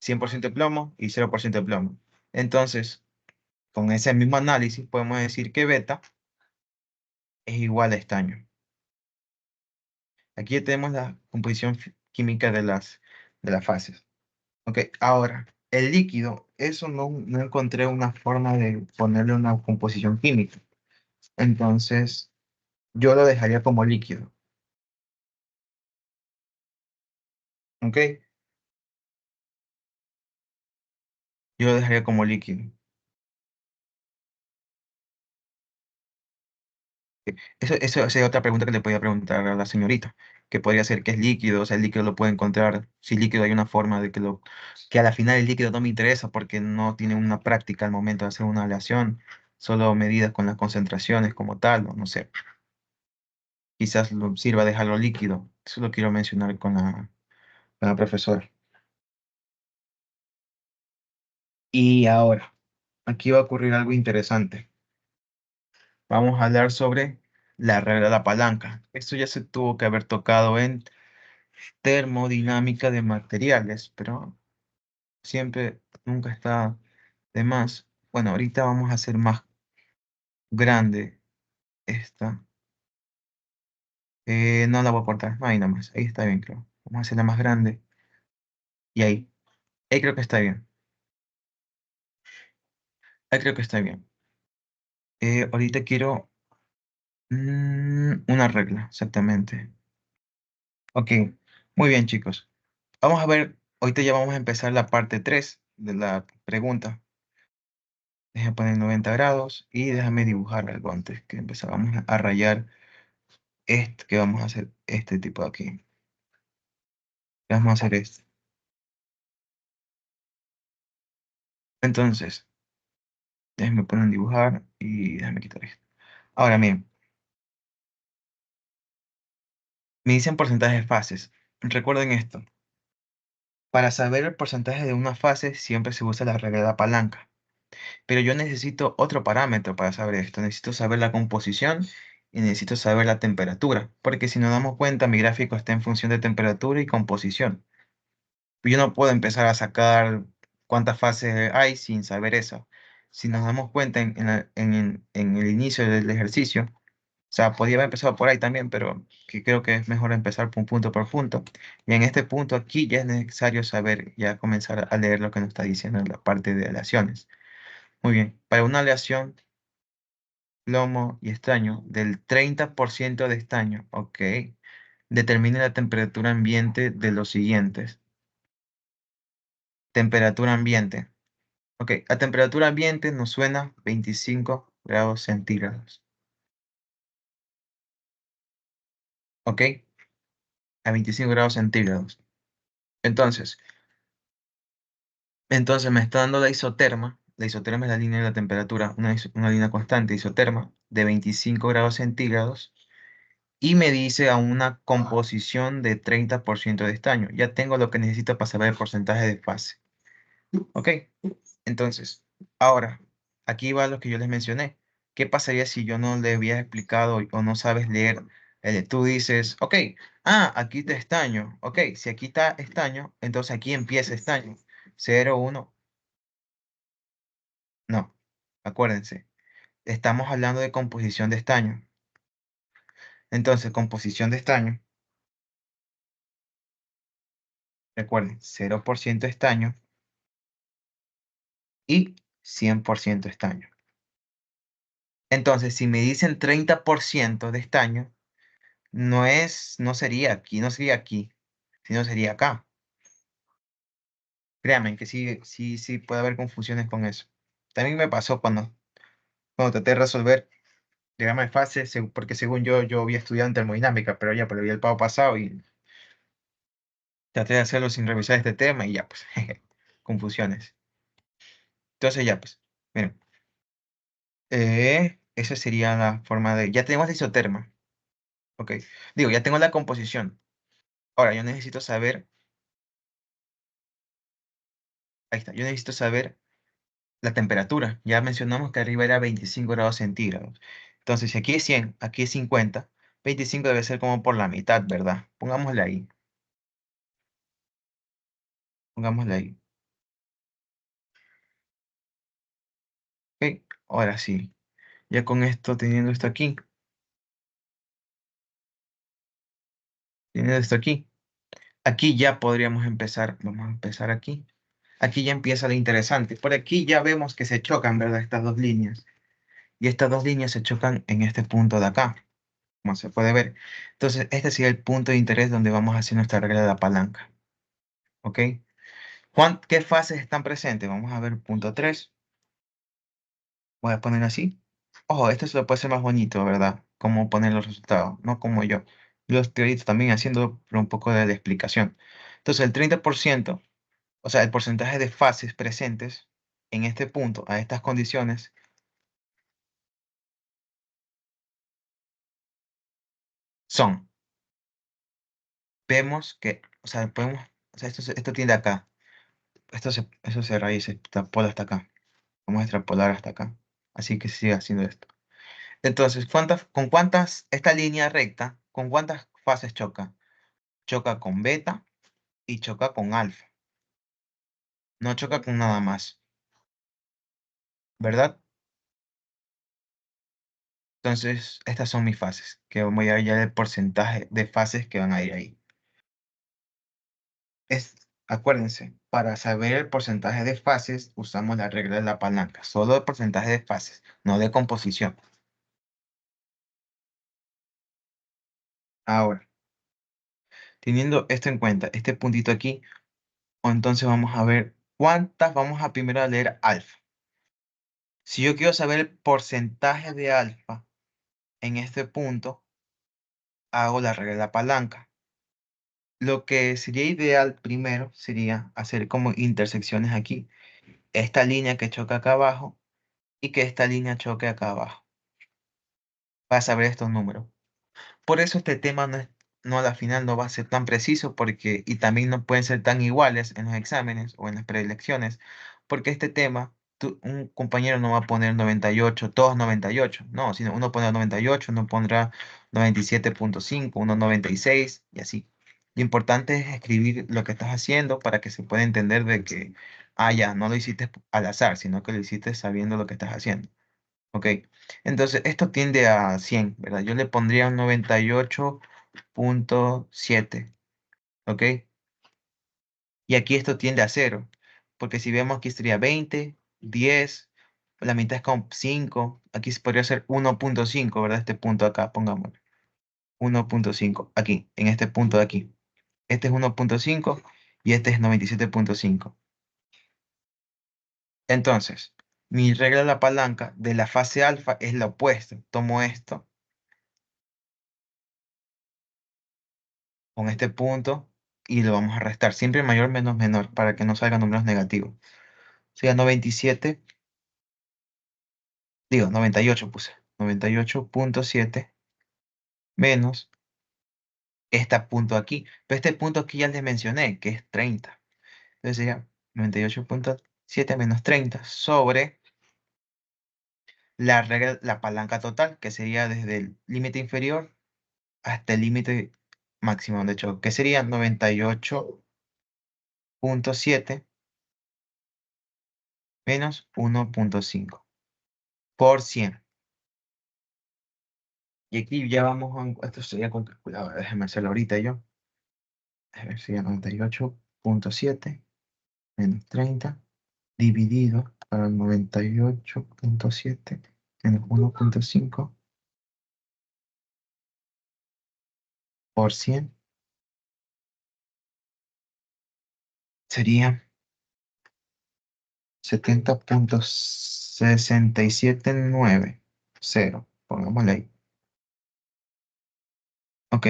100% de plomo y 0% de plomo. Entonces, con ese mismo análisis podemos decir que beta es igual a estaño. Aquí ya tenemos la composición química de las fases. Ok, ahora, el líquido, eso no encontré una forma de ponerle una composición química. Entonces, yo lo dejaría como líquido. Ok, yo lo dejaría como líquido. Eso sería otra pregunta que le podía preguntar a la señorita, que podría ser qué es líquido, o sea, el líquido lo puede encontrar, si líquido hay una forma de que a la final el líquido no me interesa porque no tiene una práctica al momento de hacer una aleación, solo medidas con las concentraciones como tal, o no sé, quizás sirva dejarlo líquido, eso lo quiero mencionar con la profesora. Y ahora, aquí va a ocurrir algo interesante. Vamos a hablar sobre la regla de la palanca. Esto ya se tuvo que haber tocado en termodinámica de materiales, pero siempre, nunca está de más. Bueno, ahorita vamos a hacer más grande esta. No la voy a cortar, ahí nomás. Ahí está bien, creo. Vamos a hacerla más grande. Y ahí. Ahí creo que está bien. Ahí creo que está bien. Ahorita quiero una regla, exactamente. Ok, muy bien, chicos. Vamos a ver, ahorita ya vamos a empezar la parte 3 de la pregunta. Déjame poner 90 grados y déjame dibujar algo antes que empezar. Vamos a rayar que vamos a hacer este tipo de aquí. Vamos a hacer esto. Entonces, déjenme poner en dibujar y déjenme quitar esto. Ahora, miren, me dicen porcentajes de fases. Recuerden esto. Para saber el porcentaje de una fase siempre se usa la regla de la palanca. Pero yo necesito otro parámetro para saber esto. Necesito saber la composición y necesito saber la temperatura. Porque si nos damos cuenta, mi gráfico está en función de temperatura y composición. Yo no puedo empezar a sacar cuántas fases hay sin saber eso. Si nos damos cuenta en el inicio del ejercicio, o sea, podría haber empezado por ahí también, pero que creo que es mejor empezar punto por punto. Y en este punto aquí ya es necesario saber, ya comenzar a leer lo que nos está diciendo en la parte de aleaciones. Muy bien, para una aleación, plomo y estaño del 30% de estaño, ok, determine la temperatura ambiente de los siguientes. Temperatura ambiente. Ok, a temperatura ambiente nos suena 25 grados centígrados. Ok, a 25 grados centígrados. Entonces, entonces me está dando la isoterma. La isoterma es la línea de la temperatura, una línea constante isoterma de 25 grados centígrados. Y me dice a una composición de 30% de estaño. Ya tengo lo que necesito para saber el porcentaje de fase. Ok, entonces, ahora, aquí va lo que yo les mencioné. ¿Qué pasaría si yo no le había explicado o no sabes leer? Tú dices, ok, aquí está estaño. Ok, si aquí está estaño, entonces aquí empieza estaño. 0, 1, no. Acuérdense, estamos hablando de composición de estaño. Entonces, composición de estaño, recuerden, 0% estaño y 100% estaño. Entonces, si me dicen 30% de estaño, no sería aquí, no sería aquí, sino sería acá. Créanme que sí, sí, sí puede haber confusiones con eso. También me pasó cuando traté de resolver diagrama de fase, porque según yo había estudiado en termodinámica, pero ya pues, había el pago pasado y traté de hacerlo sin revisar este tema y ya pues, confusiones. Entonces ya pues, miren, esa sería la forma de, ya tenemos la isoterma, ok. Digo, ya tengo la composición. Ahora, yo necesito saber, ahí está, yo necesito saber la temperatura. Ya mencionamos que arriba era 25 grados centígrados. Entonces, si aquí es 100, aquí es 50, 25 debe ser como por la mitad, ¿verdad? Pongámosle ahí, pongámosle ahí. Ok, ahora sí, ya con esto, teniendo esto aquí ya podríamos empezar, vamos a empezar aquí. Aquí ya empieza lo interesante. Por aquí ya vemos que se chocan, ¿verdad? Estas dos líneas. Y estas dos líneas se chocan en este punto de acá, como se puede ver. Entonces, este sería el punto de interés donde vamos a hacer nuestra regla de la palanca. ¿Ok? ¿Qué fases están presentes? Vamos a ver punto 3. Voy a poner así. Ojo, esto se lo puede hacer más bonito, ¿verdad? Cómo poner los resultados, no como yo. Yo lo estoy ahorita también haciendo pero un poco de la explicación. Entonces, el 30%, o sea, el porcentaje de fases presentes en este punto, a estas condiciones, son, vemos que, o sea, podemos, o sea, esto tiende acá. Eso se raíz, se extrapola hasta acá. Vamos a extrapolar hasta acá. Así que sigue haciendo esto. Entonces, con cuántas, esta línea recta, ¿con cuántas fases choca? Choca con beta y choca con alfa. No choca con nada más, ¿verdad? Entonces, estas son mis fases, que voy a ver ya el porcentaje de fases que van a ir ahí. Acuérdense, para saber el porcentaje de fases, usamos la regla de la palanca. Solo el porcentaje de fases, no de composición. Ahora, teniendo esto en cuenta, este puntito aquí, entonces vamos a ver cuántas, vamos a primero a leer alfa. Si yo quiero saber el porcentaje de alfa en este punto, hago la regla de la palanca. Lo que sería ideal primero sería hacer como intersecciones aquí. Esta línea que choca acá abajo y que esta línea choque acá abajo. Para saber estos números. Por eso este tema no a la final no va a ser tan preciso porque, y también no pueden ser tan iguales en los exámenes o en las preelecciones, porque este tema, un compañero no va a poner 98 todos 98 no, sino uno pone 98 uno pondrá 97,5 uno 96 y así. Lo importante es escribir lo que estás haciendo para que se pueda entender de que, ya, no lo hiciste al azar, sino que lo hiciste sabiendo lo que estás haciendo. Ok, entonces esto tiende a 100, ¿verdad? Yo le pondría un 98,7, ¿ok? Y aquí esto tiende a cero, porque si vemos aquí sería 20, 10, la mitad es como 5, aquí se podría ser 1,5, ¿verdad? Este punto acá, pongamos 1,5, aquí, en este punto de aquí. Este es 1,5 y este es 97,5. Entonces, mi regla de la palanca de la fase alfa es la opuesta. Tomo esto con este punto y lo vamos a restar. Siempre mayor menos menor para que no salgan números negativos. Sería 97, digo, 98 puse. 98,7 menos este punto aquí. Pero este punto aquí ya les mencioné, que es 30. Entonces sería 98,7 menos 30 sobre la regla, la palanca total, que sería desde el límite inferior hasta el límite máximo de choque, que sería 98,7 menos 1,5 por 100. Y aquí ya vamos esto sería con calculadora, déjame hacerlo ahorita yo. A ver, sería 98,7 menos 30 dividido para 98,7 menos 1,5 por 100 sería 70,679. Pongámosle ahí. Ok.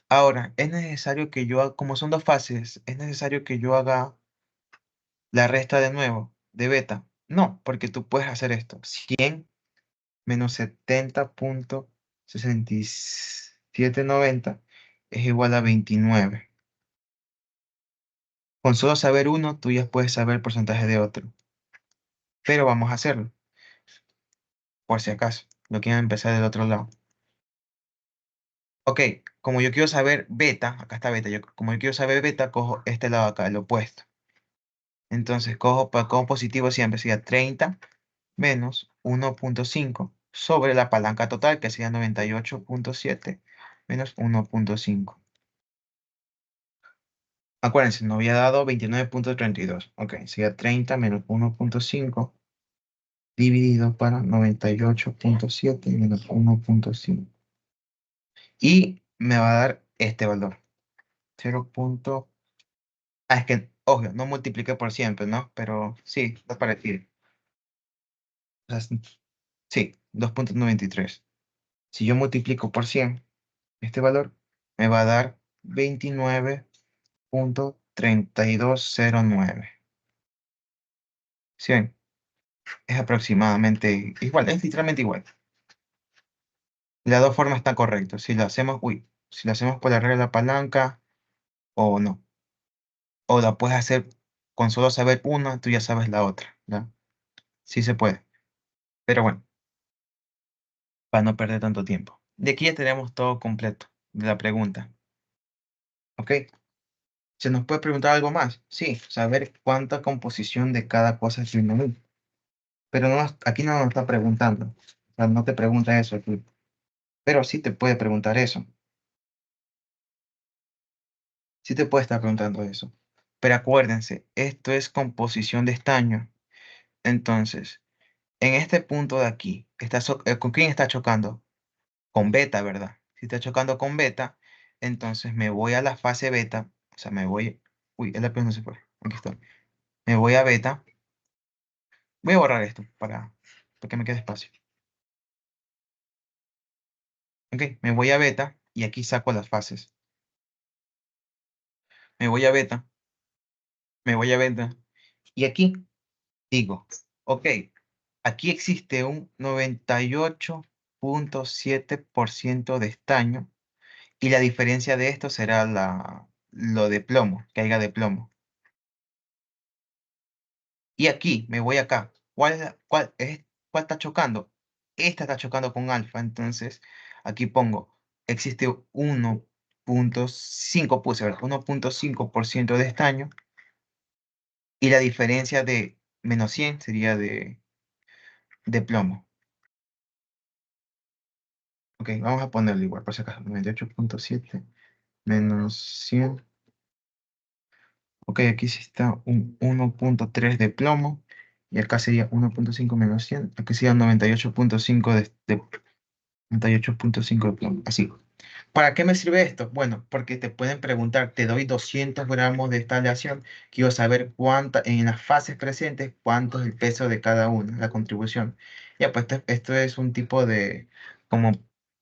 Ahora, es necesario que yo haga, como son dos fases, es necesario que yo haga la resta de nuevo de beta. No, porque tú puedes hacer esto. 100 menos 70,6790 es igual a 29. Con solo saber uno, tú ya puedes saber el porcentaje de otro. Pero vamos a hacerlo, por si acaso. No quiero empezar del otro lado. Ok, como yo quiero saber beta, acá está beta, como yo quiero saber beta, cojo este lado acá, el opuesto. Entonces cojo para como positivo siempre sería 30 menos 1,5 sobre la palanca total, que sería 98,7 menos 1,5. Acuérdense, no había dado 29,32. Ok, sería 30 menos 1,5 dividido para 98,7 menos 1,5. Y me va a dar este valor. 0. Es que, obvio, no multipliqué por siempre, ¿no? Pero sí, es parecido. O sea, sí, 2,93. Si yo multiplico por 100 este valor, me va a dar 29,3209. ¿Sí ven? Es aproximadamente igual, es literalmente igual. Las dos formas están correctas. Si lo hacemos por la regla de la palanca o no. O la puedes hacer con solo saber una, tú ya sabes la otra, ¿ya? Sí se puede. Pero bueno, para no perder tanto tiempo. De aquí ya tenemos todo completo de la pregunta. ¿Ok? ¿Se nos puede preguntar algo más? Sí, saber cuánta composición de cada cosa es un menú. Pero aquí no nos está preguntando. O sea, no te pregunta eso aquí. Pero sí te puede preguntar eso. Sí te puede estar preguntando eso. Pero acuérdense, esto es composición de estaño. Entonces, en este punto de aquí, ¿con quién está chocando? Con beta, ¿verdad? Si está chocando con beta, entonces me voy a la fase beta. O sea, me voy. Uy, el lápiz no se fue. Aquí está. Me voy a beta. Voy a borrar esto para que me quede espacio. Ok, me voy a beta y aquí saco las fases. me voy a beta, me voy a beta, y aquí digo, ok, aquí existe un 98,7% de estaño, y la diferencia de esto será lo de plomo, que haya de plomo. Y aquí, me voy acá. ¿Cuál está chocando? Esta está chocando con alfa. Entonces, aquí pongo, existe 1,5, puse, a ver, 1,5% de estaño. Y la diferencia de -100 sería de plomo. Ok, vamos a ponerlo igual, por si acaso. 98,7 -100. Ok, aquí sí está un 1,3 de plomo. Y acá sería 1,5 -100. Aquí sería 98,5 de 98,5 de plomo. Así. ¿Para qué me sirve esto? Bueno, porque te pueden preguntar, te doy 200 gramos de esta aleación, quiero saber cuánta, en las fases presentes, cuánto es el peso de cada una, la contribución. Ya, pues esto es un tipo de, como,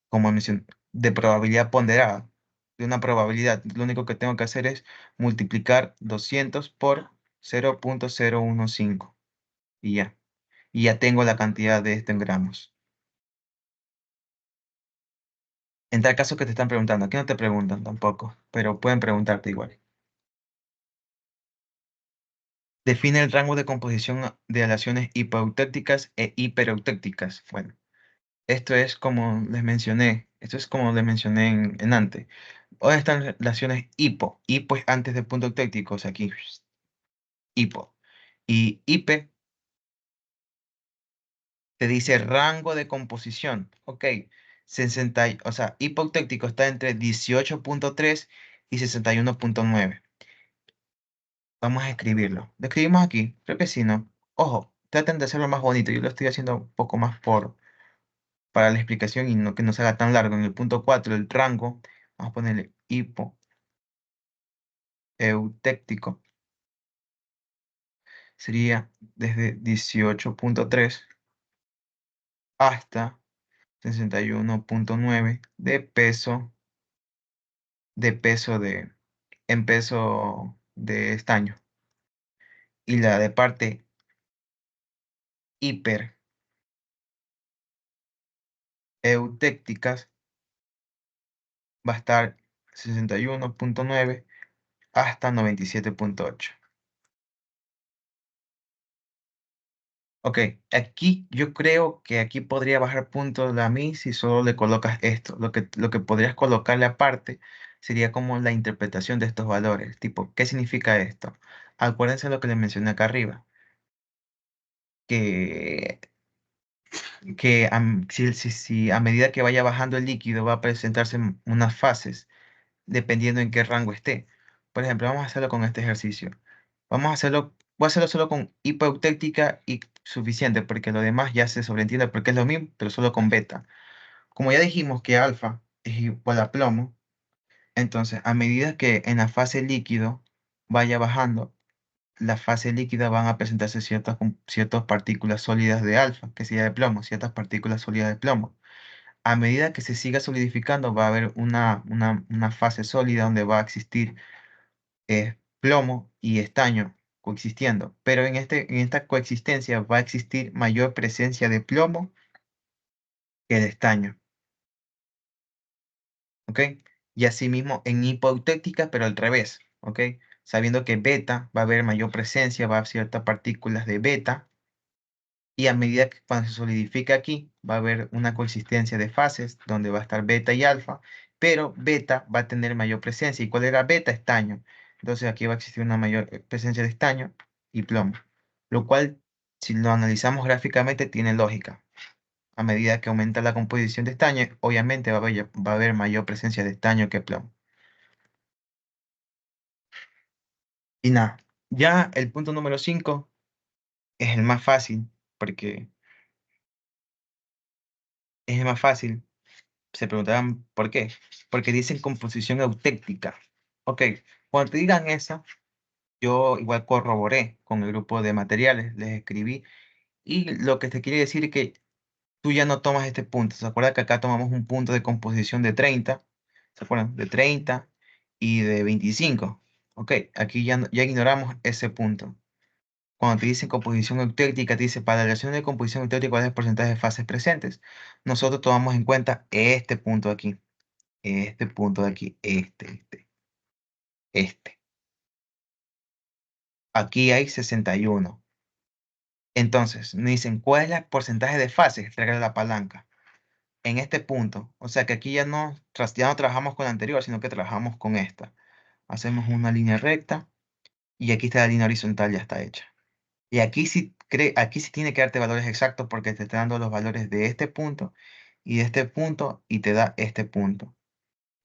como mencioné, de probabilidad ponderada, de una probabilidad. Lo único que tengo que hacer es multiplicar 200 por 0,015 y ya. Y ya tengo la cantidad de esto en gramos. En tal caso que te están preguntando, aquí no te preguntan tampoco, pero pueden preguntarte igual. Define el rango de composición de aleaciones hipoeutécticas e hipereutécticas. Bueno, esto es como les mencioné en antes. ¿Dónde están las relaciones hipo? Hipo es antes del punto eutéctico, o sea, aquí, hipo. Y hipe te dice rango de composición. Ok, o sea, hipoeutéctico está entre 18,3 y 61,9. Vamos a escribirlo. ¿Lo escribimos aquí? Creo que sí, ¿no? Ojo, traten de hacerlo más bonito. Yo lo estoy haciendo un poco más para la explicación y no que no se haga tan largo. En el punto 4 el rango, vamos a ponerle hipoeutéctico. Sería desde 18,3 hasta 61,9 en peso de estaño. Y la de parte hipereutécticas va a estar 61,9 hasta 97,8. Ok, aquí yo creo que aquí podría bajar puntos a mí si solo le colocas esto. Lo que podrías colocarle aparte sería como la interpretación de estos valores. Tipo, ¿qué significa esto? Acuérdense lo que les mencioné acá arriba. Que, si a medida que vaya bajando el líquido va a presentarse unas fases dependiendo en qué rango esté. Por ejemplo, vamos a hacerlo con este ejercicio. Voy a hacerlo solo con hipoeutéctica y suficiente, porque lo demás ya se sobreentiende porque es lo mismo, pero solo con beta. Como ya dijimos que alfa es igual a plomo, entonces a medida que en la fase líquido vaya bajando, la fase líquida van a presentarse ciertas partículas sólidas de alfa, que sería de plomo, ciertas partículas sólidas de plomo. A medida que se siga solidificando, va a haber una fase sólida donde va a existir plomo y estaño coexistiendo, pero en esta coexistencia va a existir mayor presencia de plomo que de estaño, ¿ok? Y asimismo en hipoeutéctica, pero al revés, ¿ok? Sabiendo que beta va a haber mayor presencia, va a haber ciertas partículas de beta, y a medida que cuando se solidifica aquí, va a haber una coexistencia de fases donde va a estar beta y alfa, pero beta va a tener mayor presencia. ¿Y cuál era beta? Estaño. Entonces aquí va a existir una mayor presencia de estaño y plomo, lo cual, si lo analizamos gráficamente, tiene lógica. A medida que aumenta la composición de estaño, obviamente va a haber mayor presencia de estaño que plomo. Y nada, ya el punto número 5 es el más fácil, porque es el más fácil. Se preguntarán por qué. Porque dicen composición eutéctica. Ok, cuando te digan esa, yo igual corroboré con el grupo de materiales, les escribí, y lo que te quiere decir es que tú ya no tomas este punto. ¿Se acuerdan que acá tomamos un punto de composición de 30? ¿Se acuerdan? De 30 y de 25. Ok, aquí ya, ya ignoramos ese punto. Cuando te dicen composición eutéctica, te dice para la relación de composición eutéctica, ¿cuál es el porcentaje de fases presentes? Nosotros tomamos en cuenta este punto de aquí, este. Aquí hay 61. Entonces, me dicen, ¿cuál es el porcentaje de fases? Regla la palanca. En este punto, o sea que aquí ya no trabajamos con la anterior, sino que trabajamos con esta. Hacemos una línea recta y aquí está la línea horizontal, ya está hecha. Y aquí sí tiene que darte valores exactos porque te está dando los valores de este punto y de este punto y te da este punto.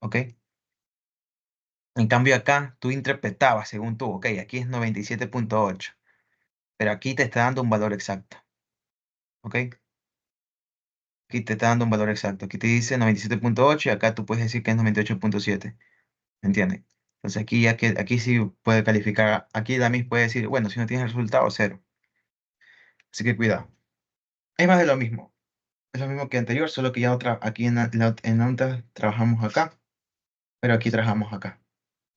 ¿Ok? En cambio acá tú interpretabas según tú, ok, aquí es 97.8, pero aquí te está dando un valor exacto. ¿Ok? Aquí te está dando un valor exacto. Aquí te dice 97.8 y acá tú puedes decir que es 98.7. ¿Me entiendes? Entonces aquí sí puede calificar, aquí también puede decir, bueno, si no tienes el resultado, cero. Así que cuidado. Es más de lo mismo. Es lo mismo que anterior, solo que ya aquí en otra trabajamos acá, pero aquí trabajamos acá,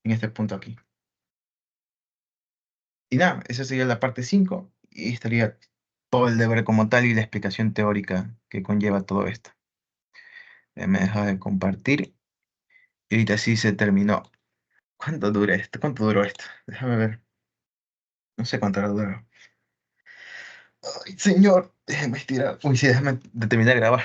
en este punto aquí. Y nada, esa sería la parte 5 y estaría todo el deber como tal y la explicación teórica que conlleva todo esto. Me deja de compartir y ahorita sí se terminó. ¿Cuánto dura esto? ¿Cuánto duró esto? Déjame ver. No sé cuánto duró. Ay, señor, déjeme estirar. Uy, sí, déjame de terminar de grabar.